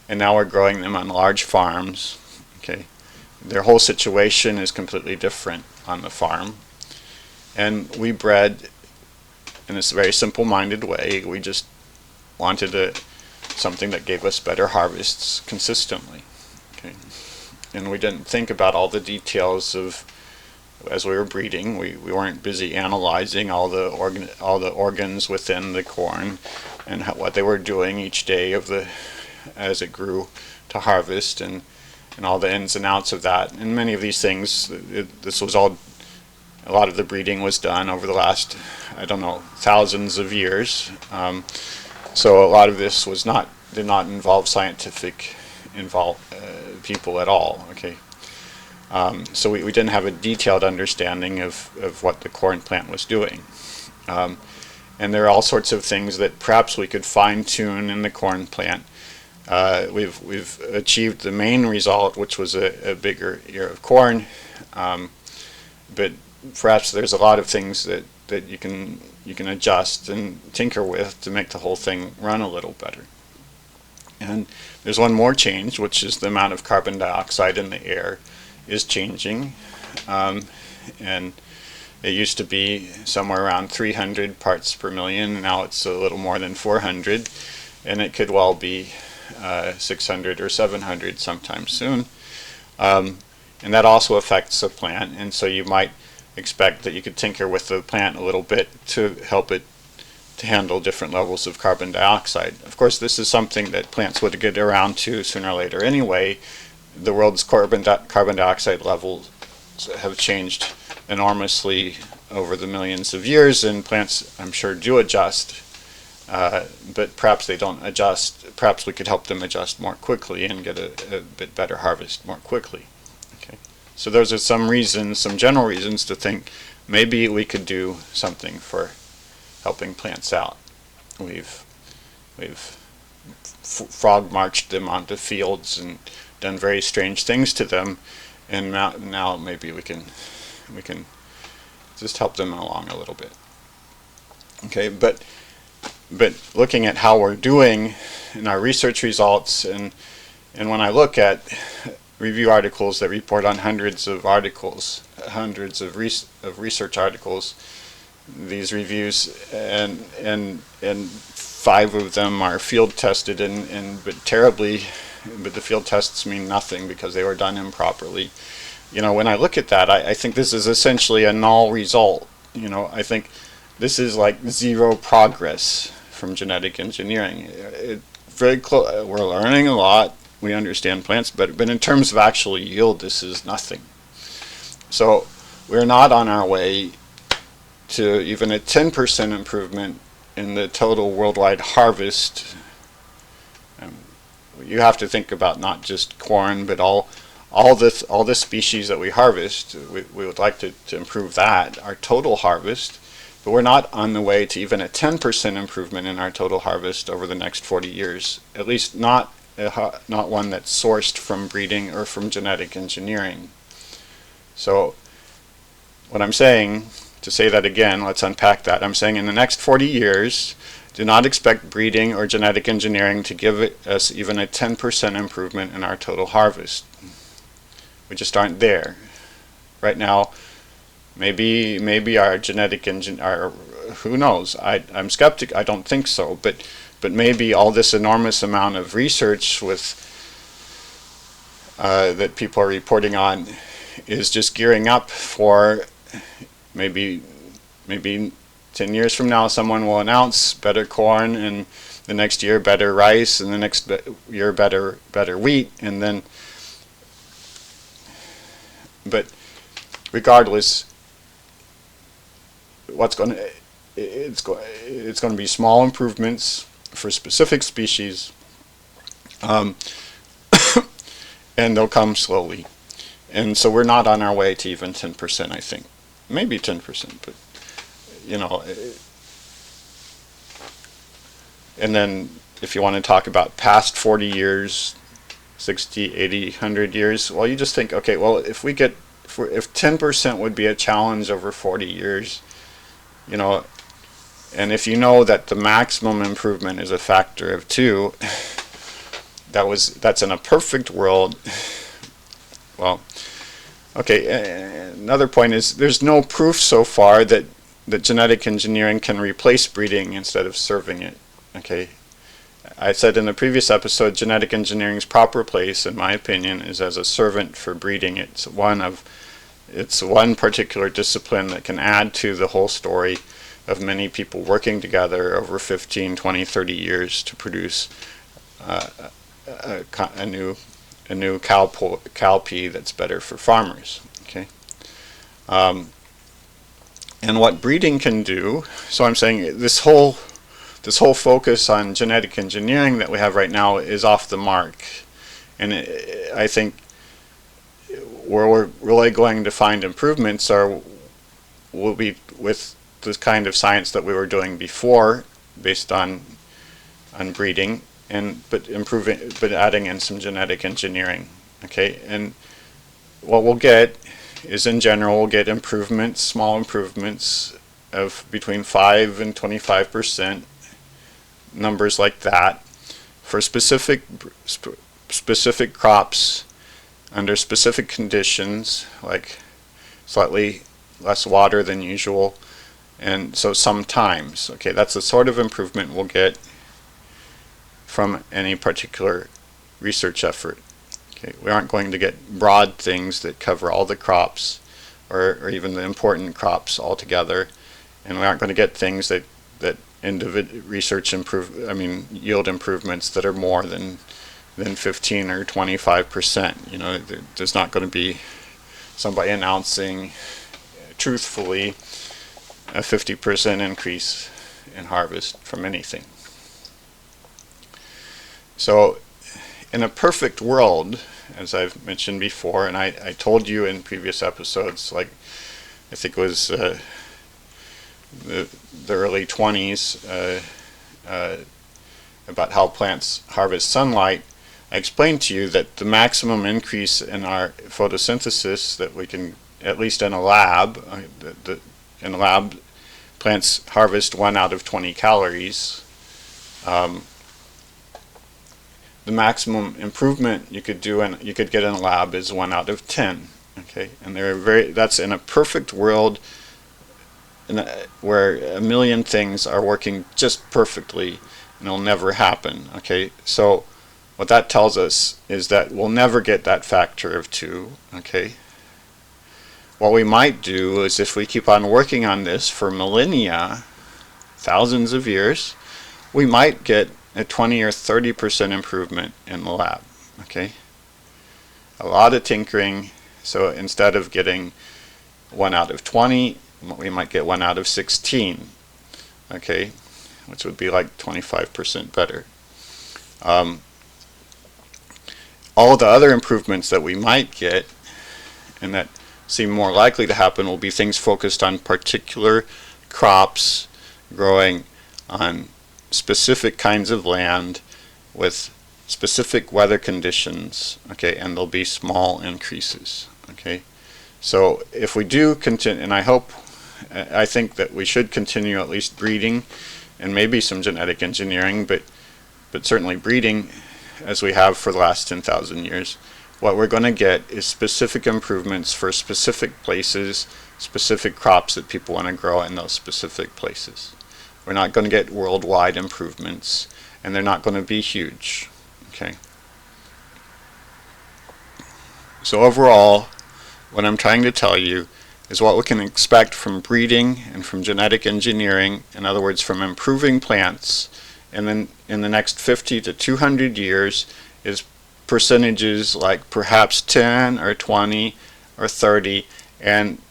And now we're growing them on large farms, okay? Their whole situation is completely different on the farm. And we bred in this very simple-minded way. We just wanted something that gave us better harvests consistently, okay? And we didn't think about all the details of, as we were breeding, we weren't busy analyzing all the organs within the corn and what they were doing each day as it grew to harvest, and all the ins and outs of that. And many of these things, a lot of the breeding was done over the last, I don't know, thousands of years. So a lot of this did not involve scientific people at all, okay? So we didn't have a detailed understanding of what the corn plant was doing. And there are all sorts of things that perhaps we could fine-tune in the corn plant. We've achieved the main result, which was a bigger ear of corn, but perhaps there's a lot of things that you can adjust and tinker with to make the whole thing run a little better. And there's one more change, which is the amount of carbon dioxide in the air is changing, and it used to be somewhere around 300 parts per million. Now it's a little more than 400, and it could well be 600 or 700 sometime soon. And that also affects the plant, and so you might expect that you could tinker with the plant a little bit to help it to handle different levels of carbon dioxide. Of course, this is something that plants would get around to sooner or later anyway. the world's carbon dioxide levels have changed enormously over the millions of years, and plants, I'm sure, do adjust, but perhaps they don't adjust. Perhaps we could help them adjust more quickly and get a bit better harvest more quickly. Okay, so those are some reasons, some general reasons to think maybe we could do something for helping plants out. We've frog marched them onto fields and done very strange things to them, and now maybe we can just help them along a little bit. Okay, but looking at how we're doing in our research results, and when I look at review articles that report on hundreds of articles, hundreds of research articles, these reviews, and 5 of them are field tested, but the field tests mean nothing because they were done improperly. When I look at that, I think this is essentially a null result. I think this is like zero progress from genetic engineering. Very close. We're learning a lot. We understand plants, but in terms of actual yield, this is nothing. So we're not on our way to even a 10% improvement in the total worldwide harvest. You have to think about not just corn, but all the species that we harvest. We would like to improve that, our total harvest, but we're not on the way to even a 10% improvement in our total harvest over the next 40 years. At least not one that's sourced from breeding or from genetic engineering. So what I'm saying, to say that again, let's unpack that. I'm saying in the next 40 years, do not expect breeding or genetic engineering to give us even a 10% improvement in our total harvest. We just aren't there. Right now, maybe our genetic who knows? I'm skeptic. I don't think so. But maybe all this enormous amount of research that people are reporting on is just gearing up for maybe 10 years from now, someone will announce better corn, and the next year better rice, and the next year better wheat, and then. But regardless, it's going to be small improvements for specific species, and they'll come slowly. And so we're not on our way to even 10%, I think. Maybe 10%, but and then if you want to talk about past 40 years, 60, 80, 100 years, well, you just think, okay, well, if 10% would be a challenge over 40 years, and if you know that the maximum improvement is a factor of 2, that's in a perfect world. Well, okay, another point is there's no proof so far that genetic engineering can replace breeding instead of serving it. Okay, I said in the previous episode, genetic engineering's proper place, in my opinion, is as a servant for breeding. It's one particular discipline that can add to the whole story of many people working together over 15, 20, 30 years to produce a new cowpea that's better for farmers. Okay. And what breeding can do, so I'm saying this whole focus on genetic engineering that we have right now is off the mark. And I think where we're really going to find improvements will be with the kind of science that we were doing before, based on breeding, but adding in some genetic engineering. Okay, and what we'll get is, in general, we'll get improvements, small improvements of between 5 and 25%, numbers like that, for specific crops under specific conditions, like slightly less water than usual, and so sometimes. Okay, that's the sort of improvement we'll get from any particular research effort. Okay, we aren't going to get broad things that cover all the crops, or even the important crops altogether, and we aren't going to get things that yield improvements that are more than than 15 or 25%. You know, there's not going to be somebody announcing truthfully a 50% increase in harvest from anything. So in a perfect world, as I've mentioned before, and I told you in previous episodes, like I think it was the early 20s, about how plants harvest sunlight, I explained to you that the maximum increase in our photosynthesis that we can, at least in a lab, in a lab, plants harvest 1 out of 20 calories. The maximum improvement you could do and you could get in a lab is 1 out of 10. Okay, and that's in a perfect world where a million things are working just perfectly, and it'll never happen. Okay, so what that tells us is that we'll never get that factor of 2. Okay, what we might do is, if we keep on working on this for millennia, thousands of years, we might get a 20 or 30% improvement in the lab. Okay, a lot of tinkering. So instead of getting 1 out of 20, we might get 1 out of 16. Okay, which would be like 25% better. All the other improvements that we might get, and that seem more likely to happen, will be things focused on particular crops growing on specific kinds of land with specific weather conditions. Okay, and there'll be small increases. Okay, so if we do continue, and I think that we should continue at least breeding and maybe some genetic engineering, but certainly breeding as we have for the last 10,000 years, what we're going to get is specific improvements for specific places, specific crops that people want to grow in those specific places. We're not going to get worldwide improvements, and they're not going to be huge. Okay. So overall, what I'm trying to tell you is what we can expect from breeding and from genetic engineering, in other words, from improving plants, and then in the next 50 to 200 years is percentages like perhaps 10 or 20 or 30 and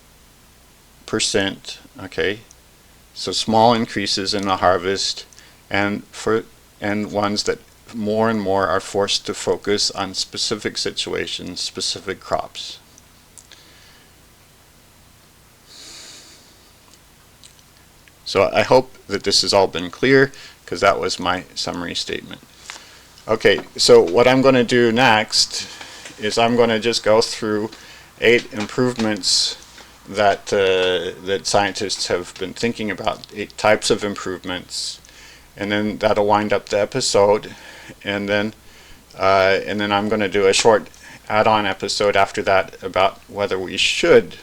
percent. Okay, so small increases in the harvest, and ones that more and more are forced to focus on specific situations, specific crops. So I hope that this has all been clear, because that was my summary statement. Okay, so what I'm going to do next is I'm going to just go through 8 improvements that that scientists have been thinking about, 8 types of improvements, and then that'll wind up the episode, and then I'm going to do a short add-on episode after that about whether we should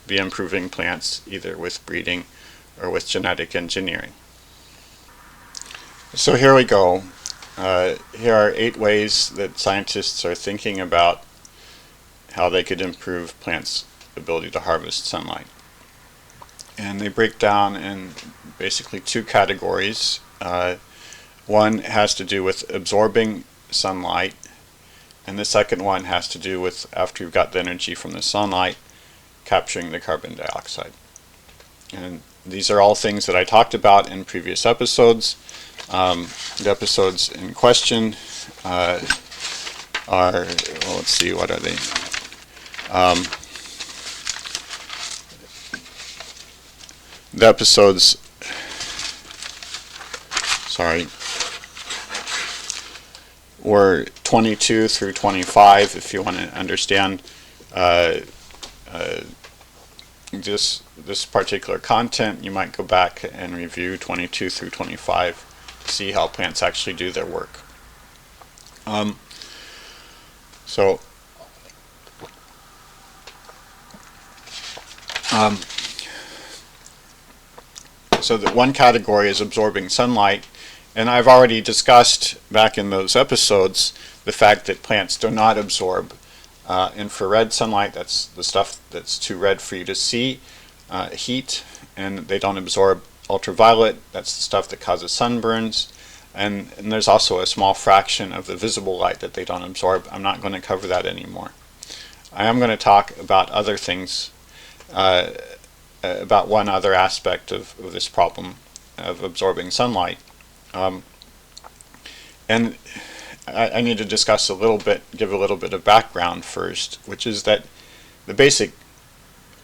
be improving plants either with breeding or with genetic engineering. So here we go. Here are 8 ways that scientists are thinking about how they could improve plants' ability to harvest sunlight. And they break down in basically 2 categories. One has to do with absorbing sunlight, and the second one has to do with, after you've got the energy from the sunlight, capturing the carbon dioxide. And these are all things that I talked about in previous episodes. The episodes in question are, well, let's see, what are they? The episodes, were 22 through 25. If you want to understand this particular content, you might go back and review 22 through 25 to see how plants actually do their work. So the one category is absorbing sunlight, and I've already discussed back in those episodes the fact that plants do not absorb infrared sunlight. That's the stuff that's too red for you to see, heat, and they don't absorb ultraviolet. That's the stuff that causes sunburns. and there's also a small fraction of the visible light that they don't absorb. I'm not going to cover that anymore. I am going to talk about other things, about one other aspect of this problem of absorbing sunlight. And I need to discuss a little bit, give a little bit of background first, which is that the basic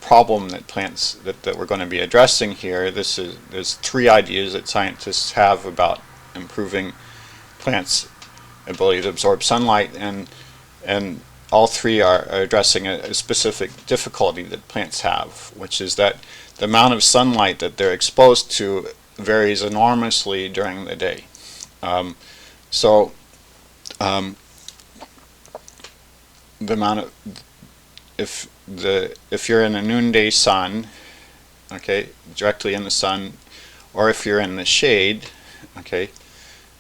problem that plants that we're going to be addressing here, there's three ideas that scientists have about improving plants' ability to absorb sunlight, and all three are addressing a specific difficulty that plants have, which is that the amount of sunlight that they're exposed to varies enormously during the day. The amount of, if you're in a noonday sun, okay, directly in the sun, or if you're in the shade, okay,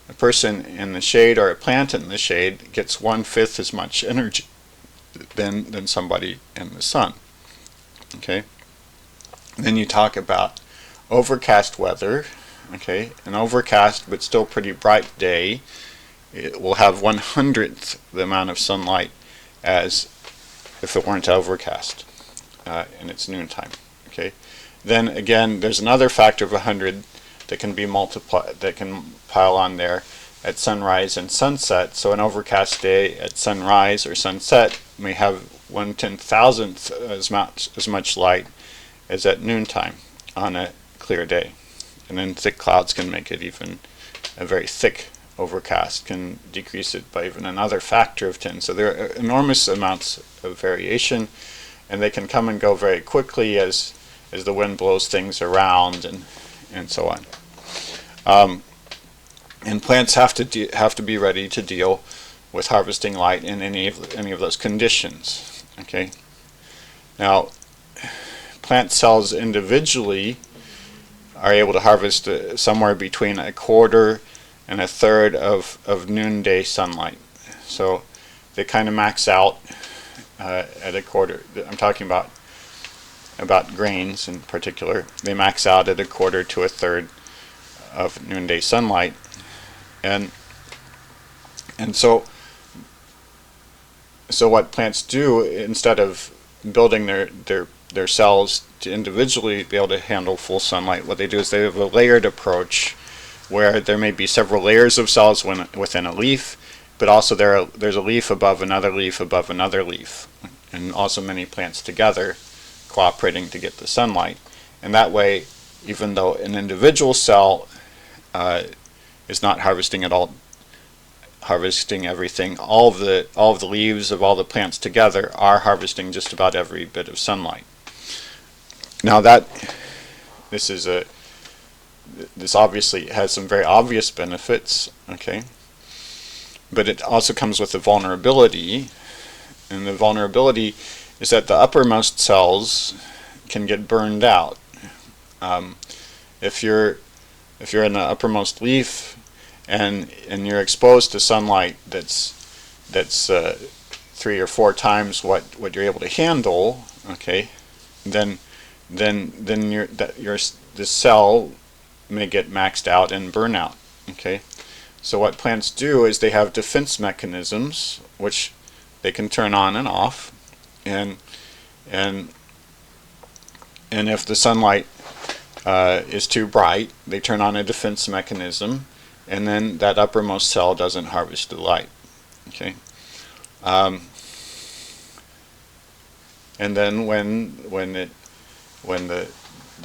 a person in the shade or a plant in the shade gets 1/5 as much energy than somebody in the sun. Okay. Then you talk about overcast weather. Okay, an overcast but still pretty bright day, it will have 1/100th the amount of sunlight as if it weren't overcast, and it's noontime. Okay. Then again, there's another factor of 100 that can be multiplied, that can pile on there at sunrise and sunset. So an overcast day at sunrise or sunset may have 1/10,000th as much light as at noontime on a clear day. And then thick clouds can make it even a very thick overcast, can decrease it by even another factor of 10. So there are enormous amounts of variation, and they can come and go very quickly as the wind blows things around and so on. And plants have to be ready to deal with harvesting light in any of those conditions. Okay. Now, plant cells individually are able to harvest somewhere between 1/4 and 1/3 of noonday sunlight. So they kind of max out at 1/4. I'm talking about grains in particular. They max out at 1/4 to 1/3 of noonday sunlight, and so what plants do, instead of building their cells to individually be able to handle full sunlight, what they do is they have a layered approach where there may be several layers of cells within a leaf, but also there's a leaf above another leaf above another leaf, and also many plants together cooperating to get the sunlight. And that way, even though an individual cell is not harvesting everything, all of the leaves of all the plants together are harvesting just about every bit of sunlight. Now this obviously has some very obvious benefits, okay, but it also comes with a vulnerability, and the vulnerability is that the uppermost cells can get burned out. If you're in the uppermost leaf and you're exposed to sunlight that's 3 or 4 times what you're able to handle, okay, then the cell may get maxed out and burn out. Okay, so what plants do is they have defense mechanisms which they can turn on and off, and if the sunlight is too bright, they turn on a defense mechanism, and then that uppermost cell doesn't harvest the light. Okay, and then when the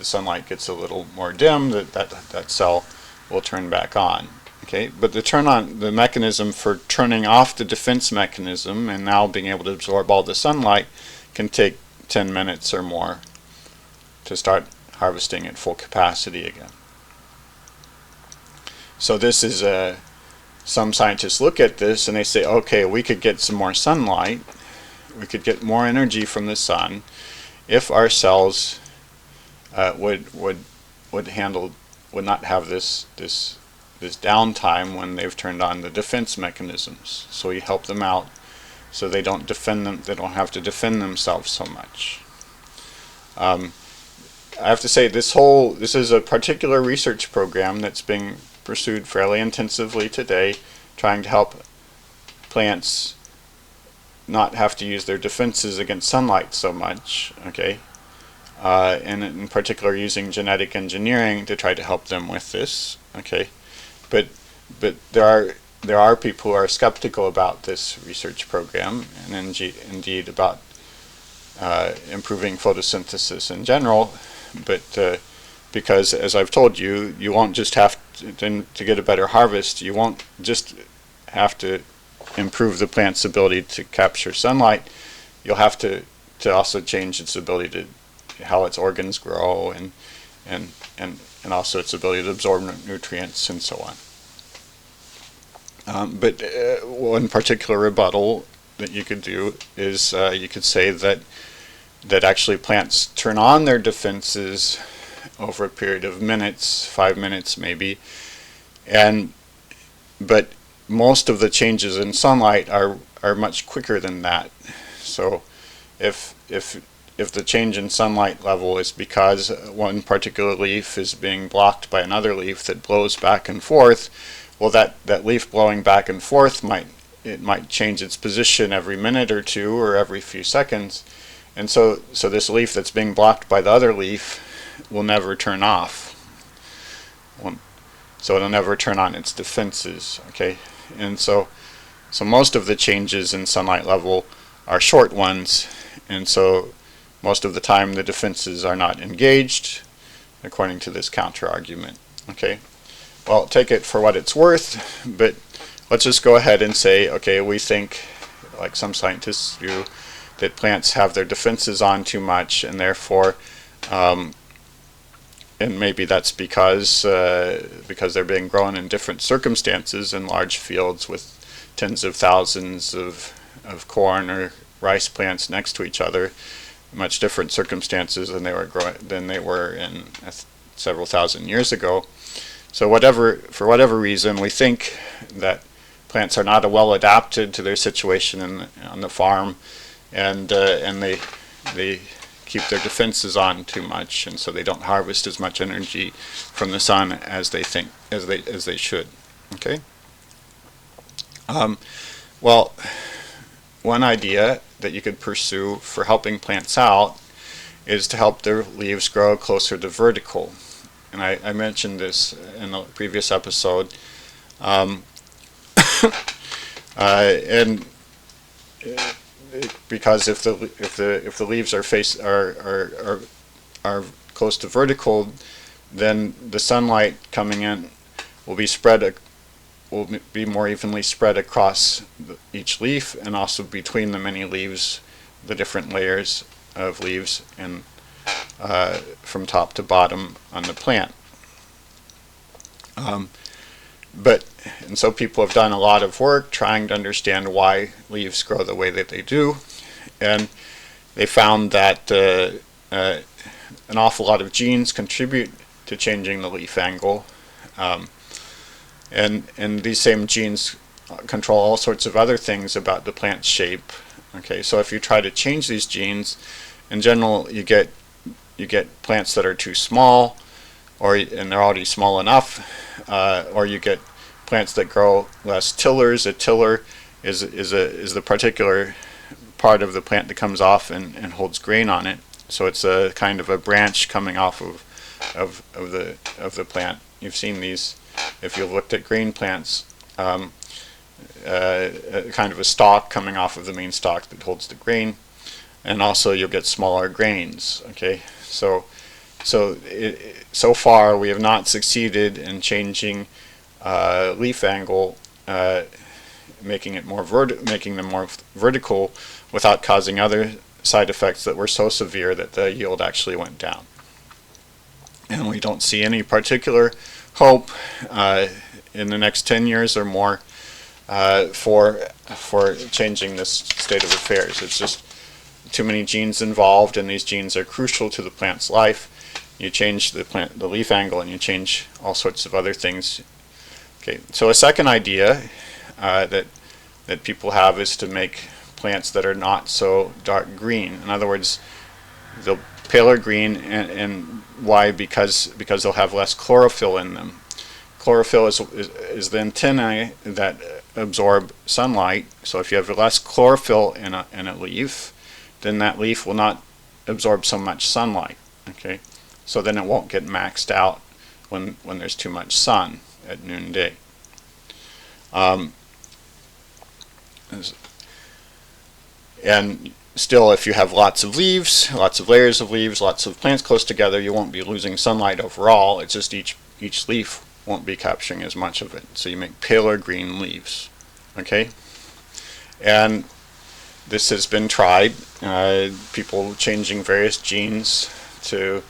sunlight gets a little more dim, that cell will turn back on. Okay, but the mechanism for turning off the defense mechanism and now being able to absorb all the sunlight can take 10 minutes or more to start harvesting at full capacity again. So this is some scientists look at this and they say, okay, we could get some more sunlight, we could get more energy from the sun if our cells would not have this downtime when they've turned on the defense mechanisms. So we help them out so they don't have to defend themselves so much. I have to say this is a particular research program that's being pursued fairly intensively today, trying to help plants not have to use their defenses against sunlight so much, okay? And in particular using genetic engineering to try to help them with this, okay? But there are people who are skeptical about this research program, and indeed about improving photosynthesis in general, but because, as I've told you, you won't just have to get a better harvest, you won't just have to improve the plant's ability to capture sunlight, you'll have to also change its ability to how its organs grow and also its ability to absorb nutrients and so on. But one particular rebuttal that you could do is you could say that actually plants turn on their defenses over a period of minutes, 5 minutes maybe, but most of the changes in sunlight are much quicker than that. So if the change in sunlight level is because one particular leaf is being blocked by another leaf that blows back and forth, well, that leaf blowing back and forth might change its position every minute or two or every few seconds, and so this leaf that's being blocked by the other leaf will never turn off. So it'll never turn on its defenses, okay? And so most of the changes in sunlight level are short ones, and so most of the time the defenses are not engaged, according to this counter argument, okay? Well, take it for what it's worth, but let's just go ahead and say, okay, we think, like some scientists do, that plants have their defenses on too much, and therefore, and maybe that's because they're being grown in different circumstances in large fields with tens of thousands of corn or rice plants next to each other, much different circumstances than they were in several thousand years ago. So for whatever reason, we think that plants are not well adapted to their situation on the farm, and they keep their defenses on too much, and so they don't harvest as much energy from the sun as they should. Okay. Well, one idea that you could pursue for helping plants out is to help their leaves grow closer to vertical. And I mentioned this in the previous episode. And because if the leaves are close to vertical, then the sunlight coming in will be more evenly spread across each leaf, and also between the many leaves, the different layers of leaves, and from top to bottom on the plant. And so people have done a lot of work trying to understand why leaves grow the way that they do, and they found that an awful lot of genes contribute to changing the leaf angle, and these same genes control all sorts of other things about the plant's shape. Okay, so if you try to change these genes, in general you get plants that are too small, and they're already small enough, or you get plants that grow less tillers. A tiller is the particular part of the plant that comes off and holds grain on it. So it's a kind of a branch coming off of the plant. You've seen these if you've looked at grain plants. Kind of a stalk coming off of the main stalk that holds the grain, and also you'll get smaller grains. Okay, so far we have not succeeded in changing leaf angle, making them more vertical without causing other side effects that were so severe that the yield actually went down. And we don't see any particular hope in the next 10 years or more for changing this state of affairs. It's just too many genes involved, and these genes are crucial to the plant's life. You change the leaf angle, and you change all sorts of other things. Okay, so a second idea that people have is to make plants that are not so dark green. In other words, they'll paler green, and why? Because they'll have less chlorophyll in them. chlorophyll is the antennae that absorb sunlight. So if you have less chlorophyll in a leaf, then that leaf will not absorb so much sunlight. Okay, so then it won't get maxed out when there's too much sun at noonday. And still, if you have lots of leaves, lots of layers of leaves, lots of plants close together, you won't be losing sunlight overall. It's just each leaf won't be capturing as much of it. So you make paler green leaves. Okay? And this has been tried. People changing various genes so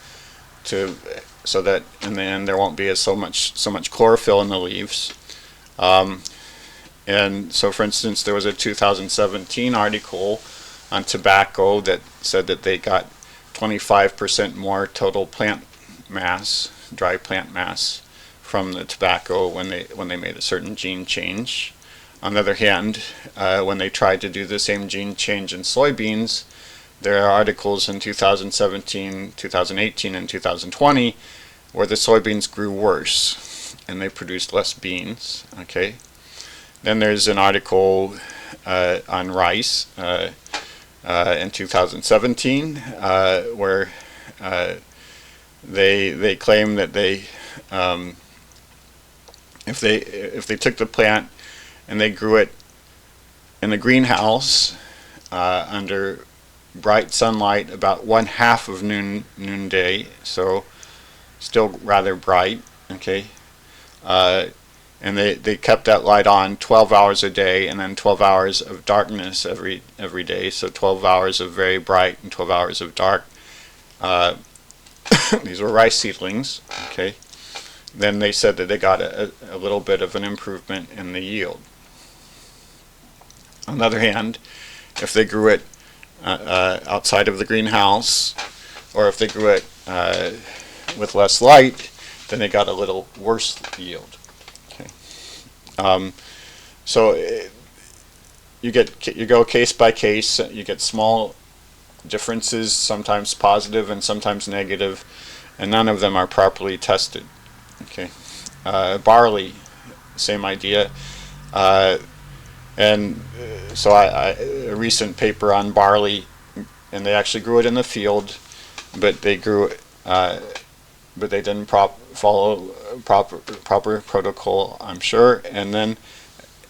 that in the end there won't be so much chlorophyll in the leaves. And so, for instance, there was a 2017 article on tobacco that said that they got 25% more total plant mass, dry plant mass, from the tobacco when they made a certain gene change. On the other hand, when they tried to do the same gene change in soybeans, there are articles in 2017, 2018, and 2020 where the soybeans grew worse and they produced less beans. Okay. Then there's an article on rice in 2017 where they claim that if they took the plant and they grew it in the greenhouse under bright sunlight about 1/2 of noonday, so still rather bright, okay, and they kept that light on 12 hours a day and then 12 hours of darkness every day, so 12 hours of very bright and 12 hours of dark. These were rice seedlings, okay. Then they said that they got a little bit of an improvement in the yield. On the other hand, if they grew it outside of the greenhouse, or if they grew it with less light, then they got a little worse yield. So you go case by case. You get small differences, sometimes positive and sometimes negative, and none of them are properly tested. Okay, barley, same idea, and so a recent paper on barley, and they actually grew it in the field, but they grew it, but they didn't follow proper protocol, I'm sure. And then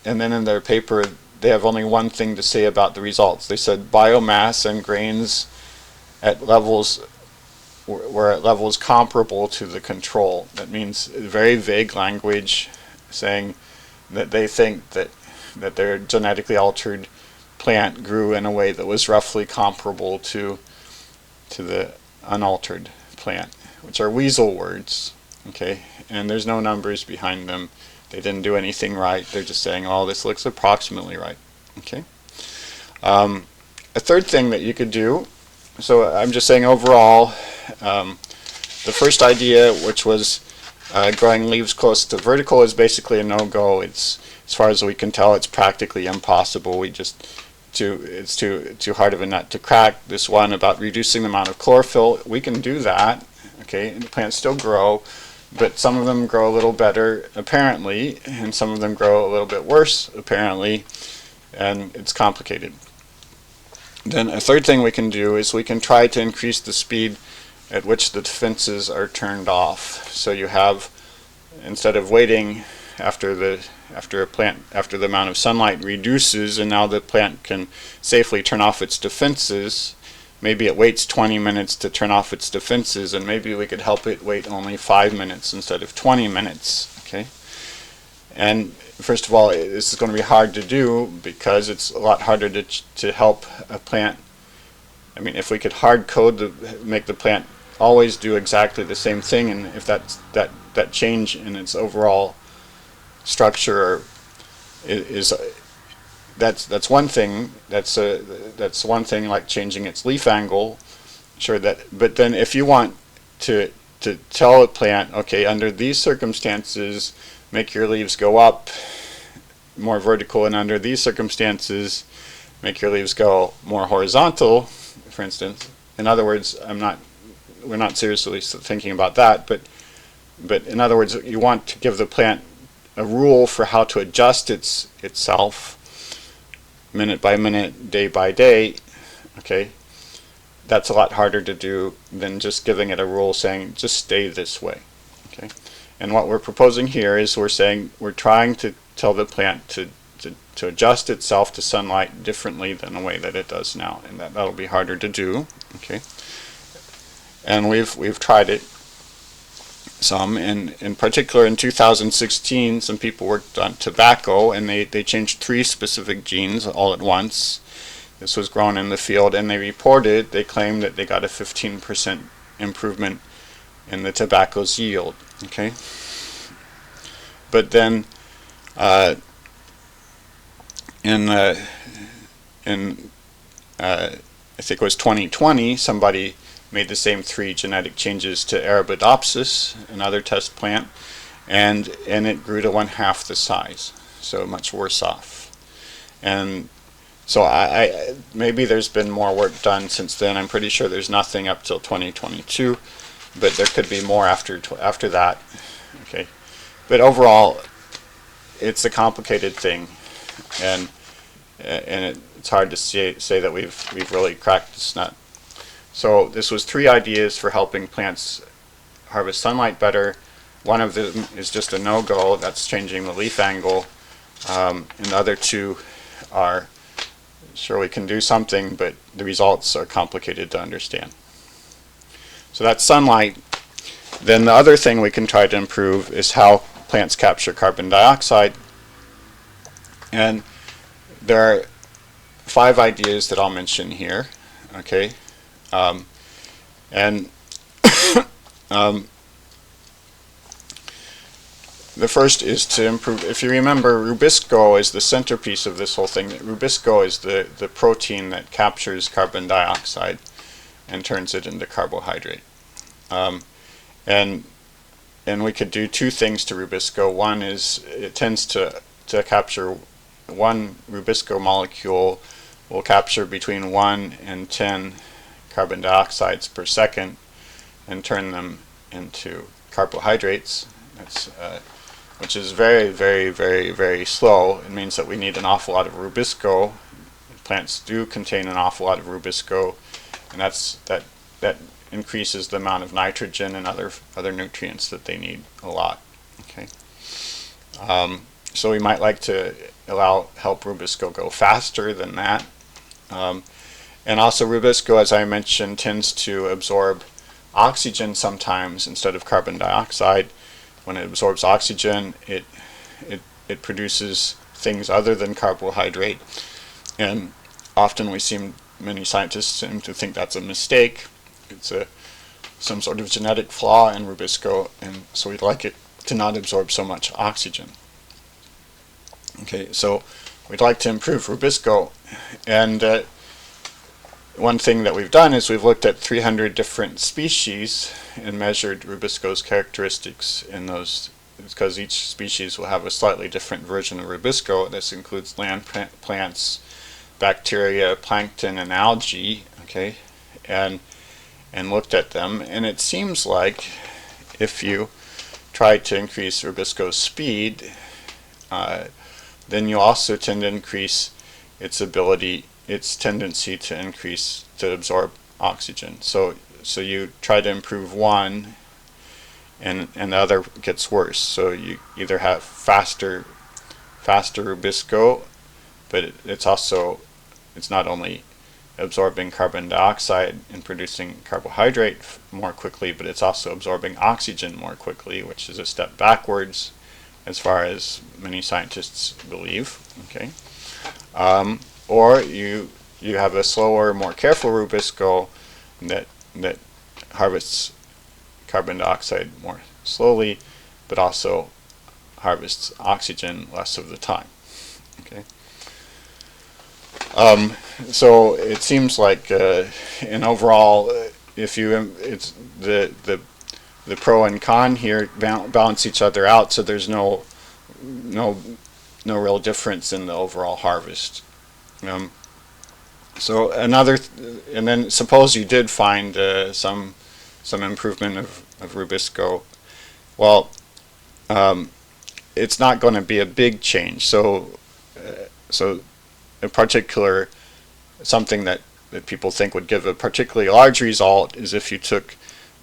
in their paper, they have only one thing to say about the results. They said biomass and grains at levels were at levels comparable to the control. That means very vague language, saying that they think that their genetically altered plant grew in a way that was roughly comparable to the unaltered plant, which are weasel words. Okay, and there's no numbers behind them. They didn't do anything right. They're just saying, oh, this looks approximately right. Okay. A third thing that you could do, so I'm just saying overall, the first idea, which was growing leaves close to vertical, is basically a no-go. It's, as far as we can tell, it's practically impossible. It's too hard of a nut to crack. This one about reducing the amount of chlorophyll, we can do that. Okay, and the plants still grow, but some of them grow a little better apparently, and some of them grow a little bit worse apparently, and it's complicated. Then a third thing we can do is we can try to increase the speed at which the defenses are turned off. So you have, instead of waiting after the amount of sunlight reduces and now the plant can safely turn off its defenses, maybe it waits 20 minutes to turn off its defenses, and maybe we could help it wait only 5 minutes instead of 20 minutes. Okay, and first of all, this is going to be hard to do because it's a lot harder to help a plant. I mean, if we could hard code make the plant always do exactly the same thing, and if that change in its overall structure is that's one thing. That's one thing, like changing its leaf angle. Sure, but then if you want to tell a plant, okay, under these circumstances, make your leaves go up more vertical, and under these circumstances, make your leaves go more horizontal, for instance. In other words, we're not seriously thinking about that, but but in other words, you want to give the plant a rule for how to adjust itself minute by minute, day by day. Okay, that's a lot harder to do than just giving it a rule saying just stay this way. Okay, and what we're proposing here is we're trying to tell the plant to adjust itself to sunlight differently than the way that it does now, and that'll be harder to do. Okay, and we've tried it some, and in particular in 2016 some people worked on tobacco, and they changed 3 specific genes all at once. This was grown in the field, and they claimed that they got a 15% improvement in the tobacco's yield. Okay, but then in I think it was 2020, somebody made the same 3 genetic changes to Arabidopsis, another test plant, and it grew to 1/2 the size, so much worse off. And so I maybe there's been more work done since then. I'm pretty sure there's nothing up till 2022, but there could be more after that. Okay, but overall, it's a complicated thing, and it's hard to say that we've really cracked this nut. So this was 3 ideas for helping plants harvest sunlight better. One of them is just a no-go, that's changing the leaf angle, and the other 2 are sure we can do something, but the results are complicated to understand. So that's sunlight. Then the other thing we can try to improve is how plants capture carbon dioxide, and there are 5 ideas that I'll mention here. Okay. And the first is to improve, if you remember, rubisco is the centerpiece of this whole thing. Rubisco is the protein that captures carbon dioxide and turns it into carbohydrate. And we could do 2 things to rubisco. One is it tends to capture, one rubisco molecule will capture between 1 and 10 carbon dioxides per second and turn them into carbohydrates. That's which is very, very, very, very slow. It means that we need an awful lot of rubisco. Plants do contain an awful lot of rubisco, and that increases the amount of nitrogen and other nutrients that they need a lot. Okay, so we might like to help rubisco go faster than that. And also rubisco, as I mentioned, tends to absorb oxygen sometimes instead of carbon dioxide. When it absorbs oxygen, it produces things other than carbohydrate. And often many scientists seem to think that's a mistake. It's some sort of genetic flaw in rubisco, and so we'd like it to not absorb so much oxygen. Okay, so we'd like to improve rubisco, and one thing that we've done is we've looked at 300 different species and measured rubisco's characteristics in those, because each species will have a slightly different version of rubisco. This includes land plants, bacteria, plankton, and algae. Okay, and looked at them, and it seems like if you try to increase rubisco's speed, then you also tend to increase its tendency to absorb oxygen. So you try to improve one, and the other gets worse. So you either have faster rubisco, but it's not only absorbing carbon dioxide and producing carbohydrate more quickly, but it's also absorbing oxygen more quickly, which is a step backwards as far as many scientists believe. Okay, or you have a slower, more careful rubisco that harvests carbon dioxide more slowly, but also harvests oxygen less of the time. Okay. So it seems like, in overall, it's the pro and con here balance each other out, so there's no real difference in the overall harvest. So and then suppose you did find some improvement of rubisco, Well, it's not going to be a big change. So in particular, something that people think would give a particularly large result is if you took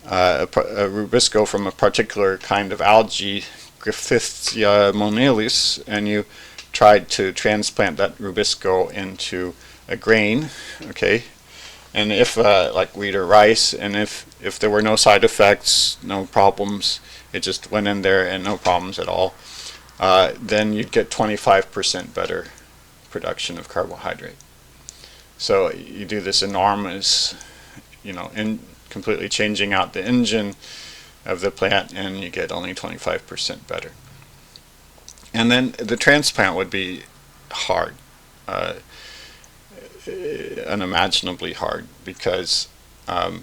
a rubisco from a particular kind of algae, Griffithia monalis, and you tried to transplant that rubisco into a grain, okay? And if, like wheat or rice, and if there were no side effects, no problems, it just went in there and no problems at all, then you'd get 25% better production of carbohydrate. So you do this enormous, in completely changing out the engine of the plant, and you get only 25% better. And then the transplant would be hard, unimaginably hard, because the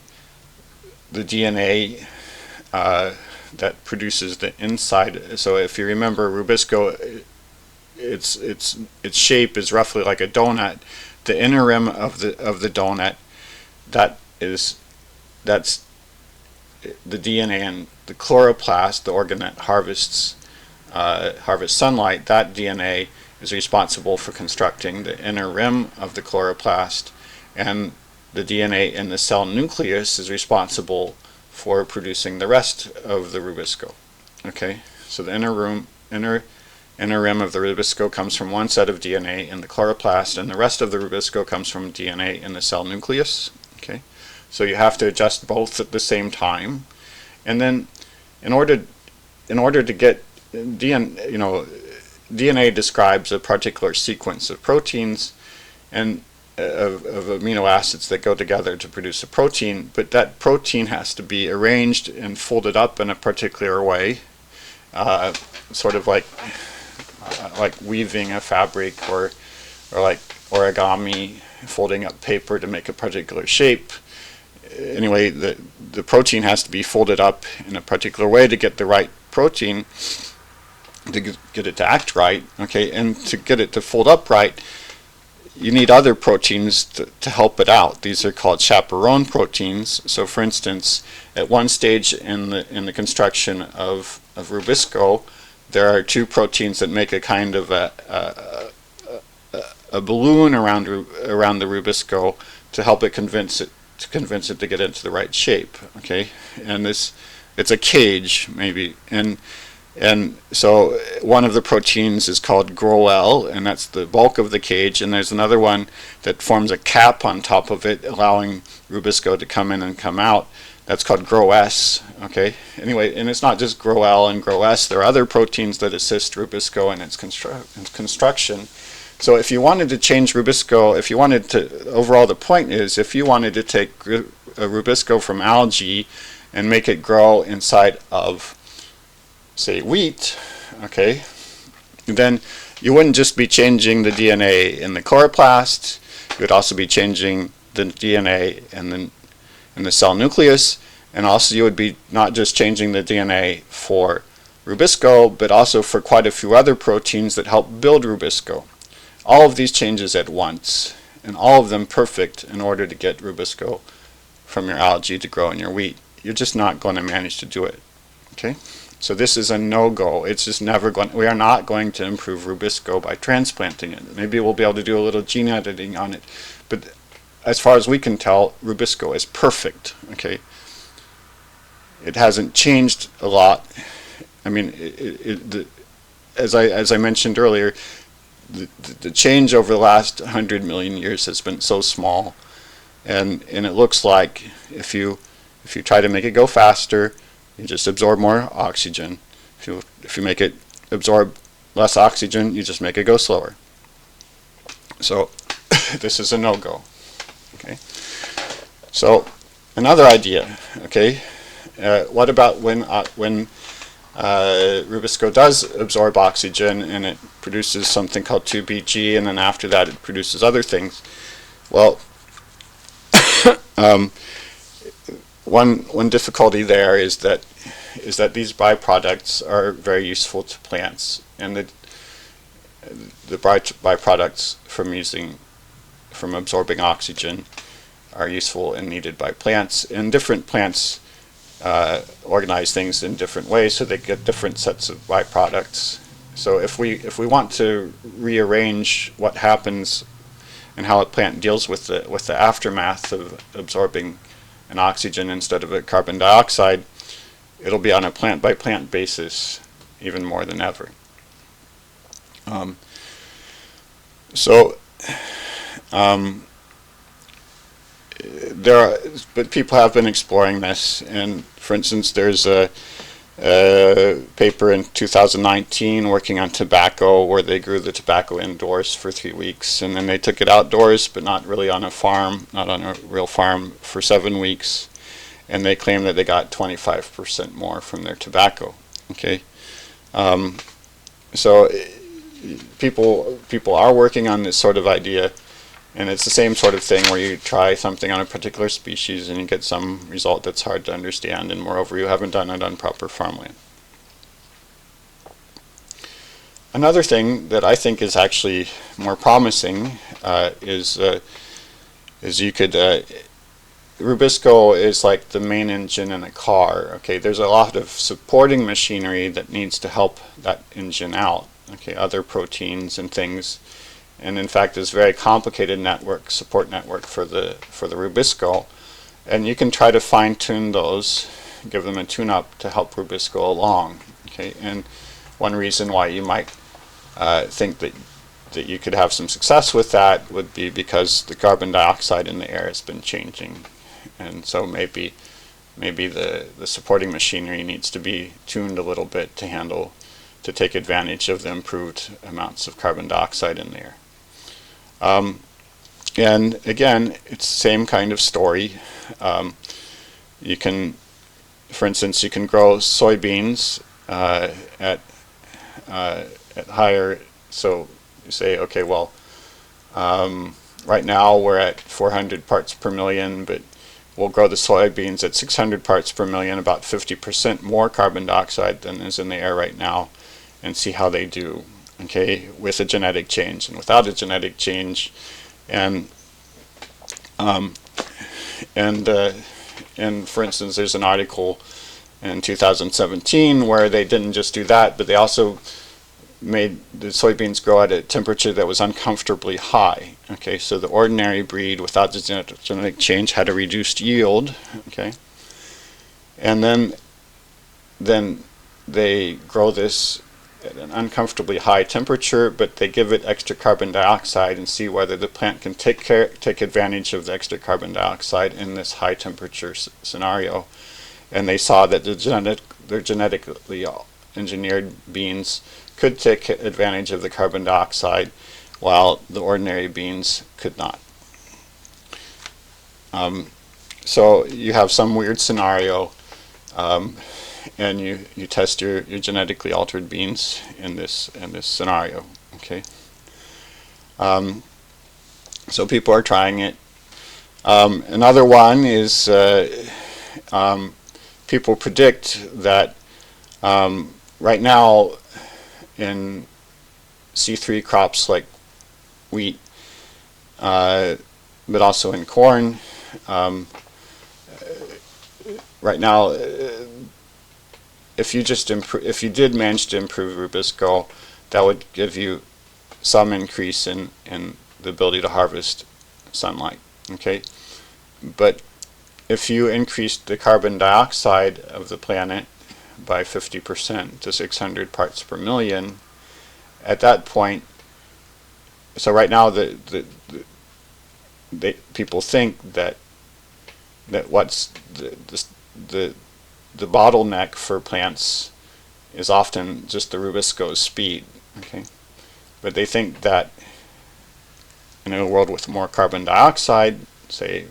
DNA that produces the inside. So if you remember, rubisco, its shape is roughly like a donut. The inner rim of the donut, that's the DNA, and the chloroplast, the organ that harvests sunlight. That DNA is responsible for constructing the inner rim of the chloroplast, and the DNA in the cell nucleus is responsible for producing the rest of the rubisco. Okay, so the inner rim of the rubisco comes from one set of DNA in the chloroplast, and the rest of the rubisco comes from DNA in the cell nucleus. Okay, so you have to adjust both at the same time, and then in order to get DNA describes a particular sequence of proteins and of amino acids that go together to produce a protein, but that protein has to be arranged and folded up in a particular way, sort of like weaving a fabric, or like origami, folding up paper to make a particular shape. Anyway, the protein has to be folded up in a particular way to get the right protein, to get it to act right. Okay, and to get it to fold up right, you need other proteins to help it out. These are called chaperone proteins. So for instance, at one stage in the construction of rubisco, there are two proteins that make a kind of a balloon around the rubisco to help it convince it to get into the right shape. Okay, and it's a cage maybe, and so one of the proteins is called Groel, and that's the bulk of the cage, and there's another one that forms a cap on top of it, allowing rubisco to come in and come out. That's called GROS. Okay, anyway, and it's not just Groel and GROS, there are other proteins that assist rubisco in its construction. So if you wanted to change rubisco, overall the point is, if you wanted to take a rubisco from algae and make it grow inside of, say, wheat, okay, then you wouldn't just be changing the DNA in the chloroplast, you would also be changing the DNA in the cell nucleus, and also you would be not just changing the DNA for rubisco, but also for quite a few other proteins that help build rubisco. All of these changes at once, and all of them perfect in order to get rubisco from your algae to grow in your wheat. You're just not going to manage to do it. Okay? So this is a no-go. It's just never going. We are not going to improve rubisco by transplanting it. Maybe we'll be able to do a little gene editing on it, but as far as we can tell, rubisco is perfect. Okay, it hasn't changed a lot. I mean, as I mentioned earlier, the change over the last 100 million years has been so small, and it looks like if you try to make it go faster, you just absorb more oxygen. If you make it absorb less oxygen, you just make it go slower. So this is a no-go. Okay. So another idea. Okay. What about when rubisco does absorb oxygen and it produces something called 2BG, and then after that it produces other things? Well, one difficulty there is that these byproducts are very useful to plants, and the byproducts from absorbing oxygen are useful and needed by plants, and different plants organize things in different ways so they get different sets of byproducts. So if we want to rearrange what happens and how a plant deals with the aftermath of absorbing an oxygen instead of a carbon dioxide, it'll be on a plant by plant basis even more than ever. But people have been exploring this, and for instance, there's a paper in 2019 working on tobacco where they grew the tobacco indoors for 3 weeks, and then they took it outdoors, but not really on a farm, not on a real farm, for 7 weeks, and they claim that they got 25% more from their tobacco. Okay, so people are working on this sort of idea. And it's the same sort of thing where you try something on a particular species and you get some result that's hard to understand, and moreover you haven't done it on proper farmland. Another thing that I think is actually more promising is you could Rubisco is like the main engine in a car. Okay, there's a lot of supporting machinery that needs to help that engine out. Okay, other proteins and things. And in fact, it's a very complicated support network for the Rubisco, and you can try to fine-tune those, give them a tune-up to help Rubisco along. Okay, and one reason why you might think that you could have some success with that would be because the carbon dioxide in the air has been changing, and so maybe the supporting machinery needs to be tuned a little bit to take advantage of the improved amounts of carbon dioxide in the air. And again, it's the same kind of story. You can, for instance, you can grow soybeans at higher. So you say, okay, well, right now we're at 400 parts per million, but we'll grow the soybeans at 600 parts per million, about 50% more carbon dioxide than is in the air right now, and see how they do. Okay, with a genetic change and without a genetic change, and for instance, there's an article in 2017 where they didn't just do that, but they also made the soybeans grow at a temperature that was uncomfortably high. Okay, so the ordinary breed without the genetic change had a reduced yield. Okay, and then they grow this at an uncomfortably high temperature, but they give it extra carbon dioxide and see whether the plant can take advantage of the extra carbon dioxide in this high temperature scenario. And they saw that their genetically engineered beans could take advantage of the carbon dioxide, while the ordinary beans could not. So you have some weird scenario, and you test your genetically altered beans in this scenario. Okay, so people are trying it. Another one is people predict that right now in C3 crops like wheat, but also in corn, right now, if you did manage to improve Rubisco, that would give you some increase in the ability to harvest sunlight. Okay, but if you increased the carbon dioxide of the planet by 50% to 600 parts per million, at that point, so right now people think that what's the bottleneck for plants is often just the Rubisco's speed. Okay, but they think that in a world with more carbon dioxide, say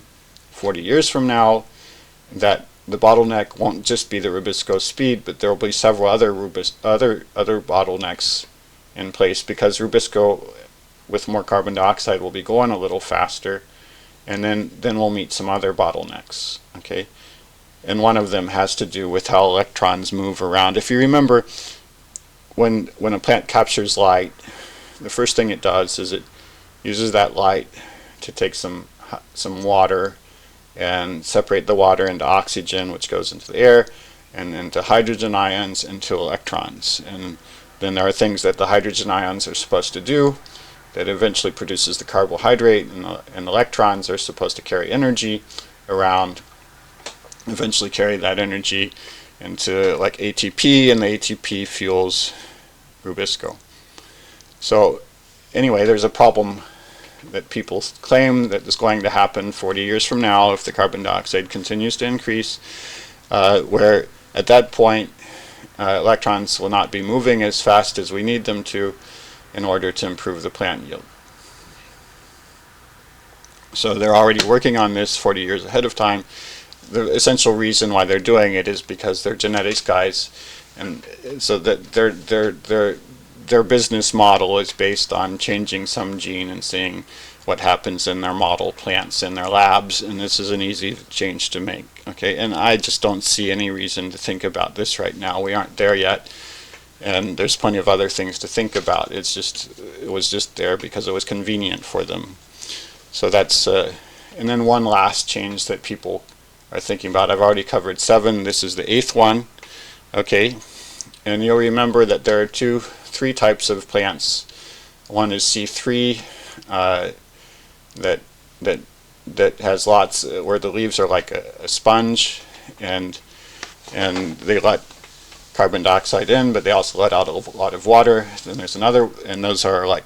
40 years from now, that the bottleneck won't just be the Rubisco speed, but there will be several other bottlenecks in place, because Rubisco with more carbon dioxide will be going a little faster, and then we'll meet some other bottlenecks. Okay, and one of them has to do with how electrons move around. If you remember, when a plant captures light, the first thing it does is it uses that light to take some water and separate the water into oxygen, which goes into the air, and into hydrogen ions, into electrons. And then there are things that the hydrogen ions are supposed to do that eventually produces the carbohydrate, and electrons are supposed to carry energy around, eventually carry that energy into like ATP, and the ATP fuels Rubisco. So anyway, there's a problem that people claim that is going to happen 40 years from now if the carbon dioxide continues to increase, where at that point electrons will not be moving as fast as we need them to in order to improve the plant yield. So they're already working on this 40 years ahead of time. The essential reason why they're doing it is because they're genetics guys, and so that their business model is based on changing some gene and seeing what happens in their model plants in their labs, and this is an easy change to make. Okay, and I just don't see any reason to think about this right now. We aren't there yet, and there's plenty of other things to think about. It was just there because it was convenient for them. So that's and then one last change that people are thinking about. I've already covered 7. This is the 8th one. Okay, and you'll remember that there are 3 types of plants. One is C3, that has lots where the leaves are like a sponge, and they let carbon dioxide in, but they also let out a lot of water. Then there's another, and those are like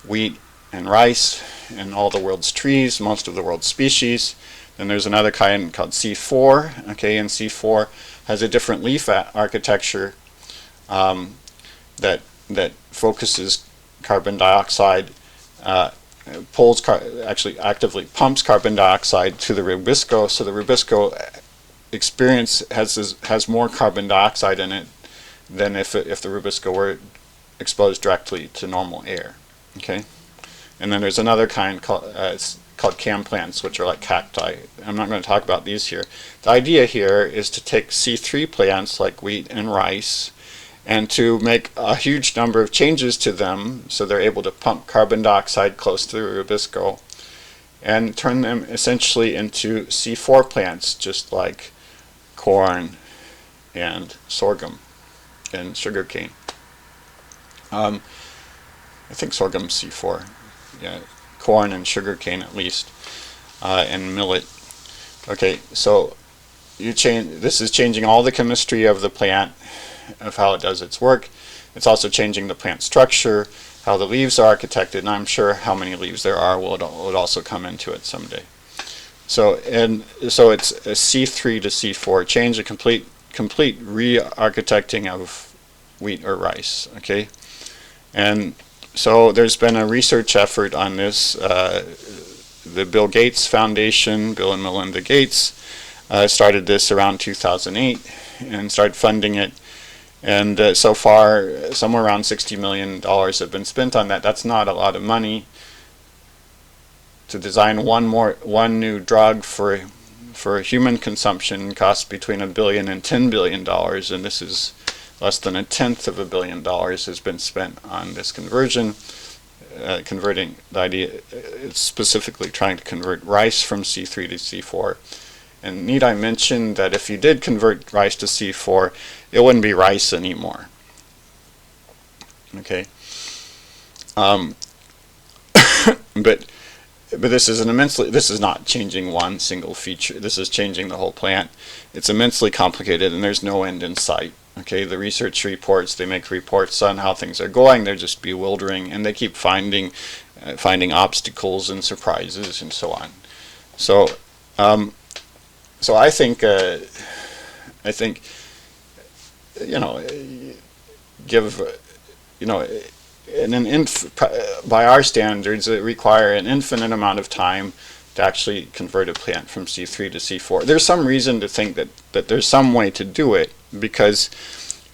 wheat and rice and all the world's trees, most of the world's species. Then there's another kind called C4. Okay, and C4 has a different leaf architecture that focuses carbon dioxide, actually actively pumps carbon dioxide to the Rubisco. So the Rubisco experience has more carbon dioxide in it than if the Rubisco were exposed directly to normal air. Okay, and then there's another kind called cam plants, which are like cacti. I'm not going to talk about these here. The idea here is to take C3 plants like wheat and rice and to make a huge number of changes to them so they're able to pump carbon dioxide close to the Rubisco and turn them essentially into C4 plants, just like corn and sorghum and sugarcane. I think sorghum's C4. Yeah, corn and sugarcane at least, and millet. Okay, so this is changing all the chemistry of the plant, of how it does its work. It's also changing the plant structure, how the leaves are architected, and I'm sure how many leaves there are would also come into it someday. So it's a C3 to C4 change, a complete re-architecting of wheat or rice. Okay, and so there's been a research effort on this. The Bill Gates Foundation, Bill and Melinda Gates, started this around 2008 and started funding it. And so far, somewhere around $60 million have been spent on that. That's not a lot of money to design one new drug for human consumption. Costs between $1 billion and $10 billion, and this is less than $0.1 billion has been spent on this conversion. Converting the idea, it's specifically trying to convert rice from C3 to C4. And need I mention that if you did convert rice to C4, it wouldn't be rice anymore. Okay. But this is not changing one single feature. This is changing the whole plant. It's immensely complicated, and there's no end in sight. Okay, the research reports, they make reports on how things are going. They're just bewildering, and they keep finding obstacles and surprises and so on. So I think by our standards, it require an infinite amount of time to actually convert a plant from C3 to C4. There's some reason to think that there's some way to do it, because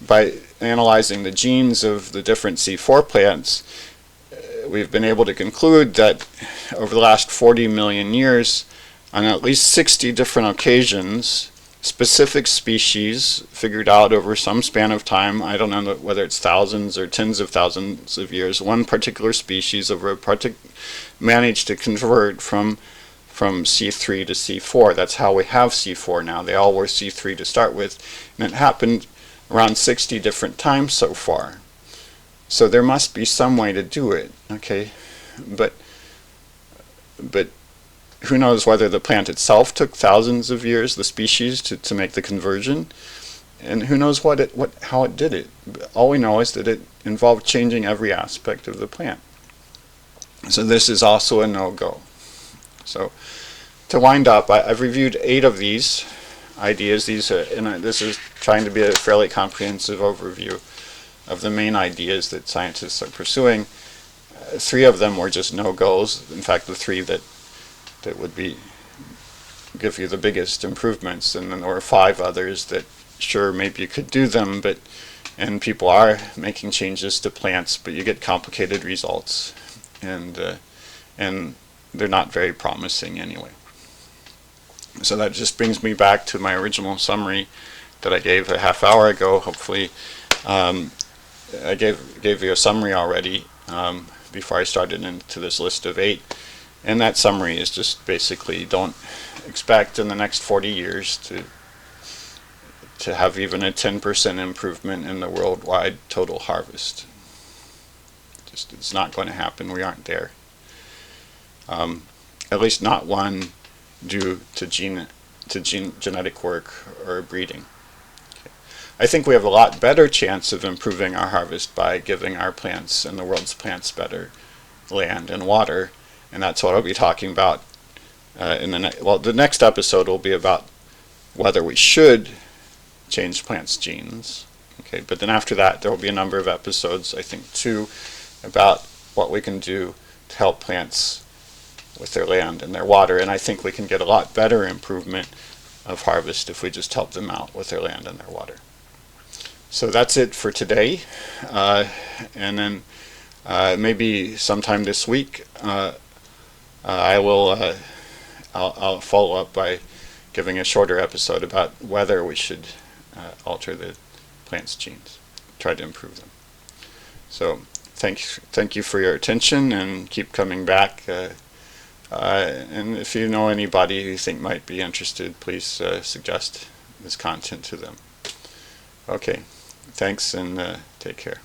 by analyzing the genes of the different C4 plants, we've been able to conclude that over the last 40 million years, on at least 60 different occasions, specific species figured out over some span of time, I don't know whether it's thousands or tens of thousands of years, one particular species managed to convert from from C3 to C4. That's how we have C4 now. They all were C3 to start with, and it happened around 60 different times so far. So there must be some way to do it, okay? But who knows whether the plant itself took thousands of years, the species, to make the conversion, and who knows how it did it. All we know is that it involved changing every aspect of the plant. So this is also a no-go. So to wind up, I've reviewed 8 of these ideas. This is trying to be a fairly comprehensive overview of the main ideas that scientists are pursuing. 3 of them were just no-goes. In fact, the 3 that would give you the biggest improvements, and then there were 5 others that sure maybe you could do them, and people are making changes to plants, but you get complicated results, and they're not very promising anyway. So that just brings me back to my original summary that I gave a half hour ago. Hopefully I gave you a summary already before I started into this list of 8. And that summary is just basically, don't expect in the next 40 years to have even a 10% improvement in the worldwide total harvest. It's not going to happen. We aren't there. At least not one due to genetic work or breeding. Okay. I think we have a lot better chance of improving our harvest by giving our plants and the world's plants better land and water. And that's what I'll be talking about the next episode will be about whether we should change plants' genes. Okay, but then after that there will be a number of episodes, I think 2, about what we can do to help plants with their land and their water. And I think we can get a lot better improvement of harvest if we just help them out with their land and their water. So that's it for today. And then maybe sometime this week I'll follow up by giving a shorter episode about whether we should alter the plant's genes, try to improve them. So thank you for your attention, and keep coming back. And if you know anybody who you think might be interested, please suggest this content to them. Okay, thanks, and take care.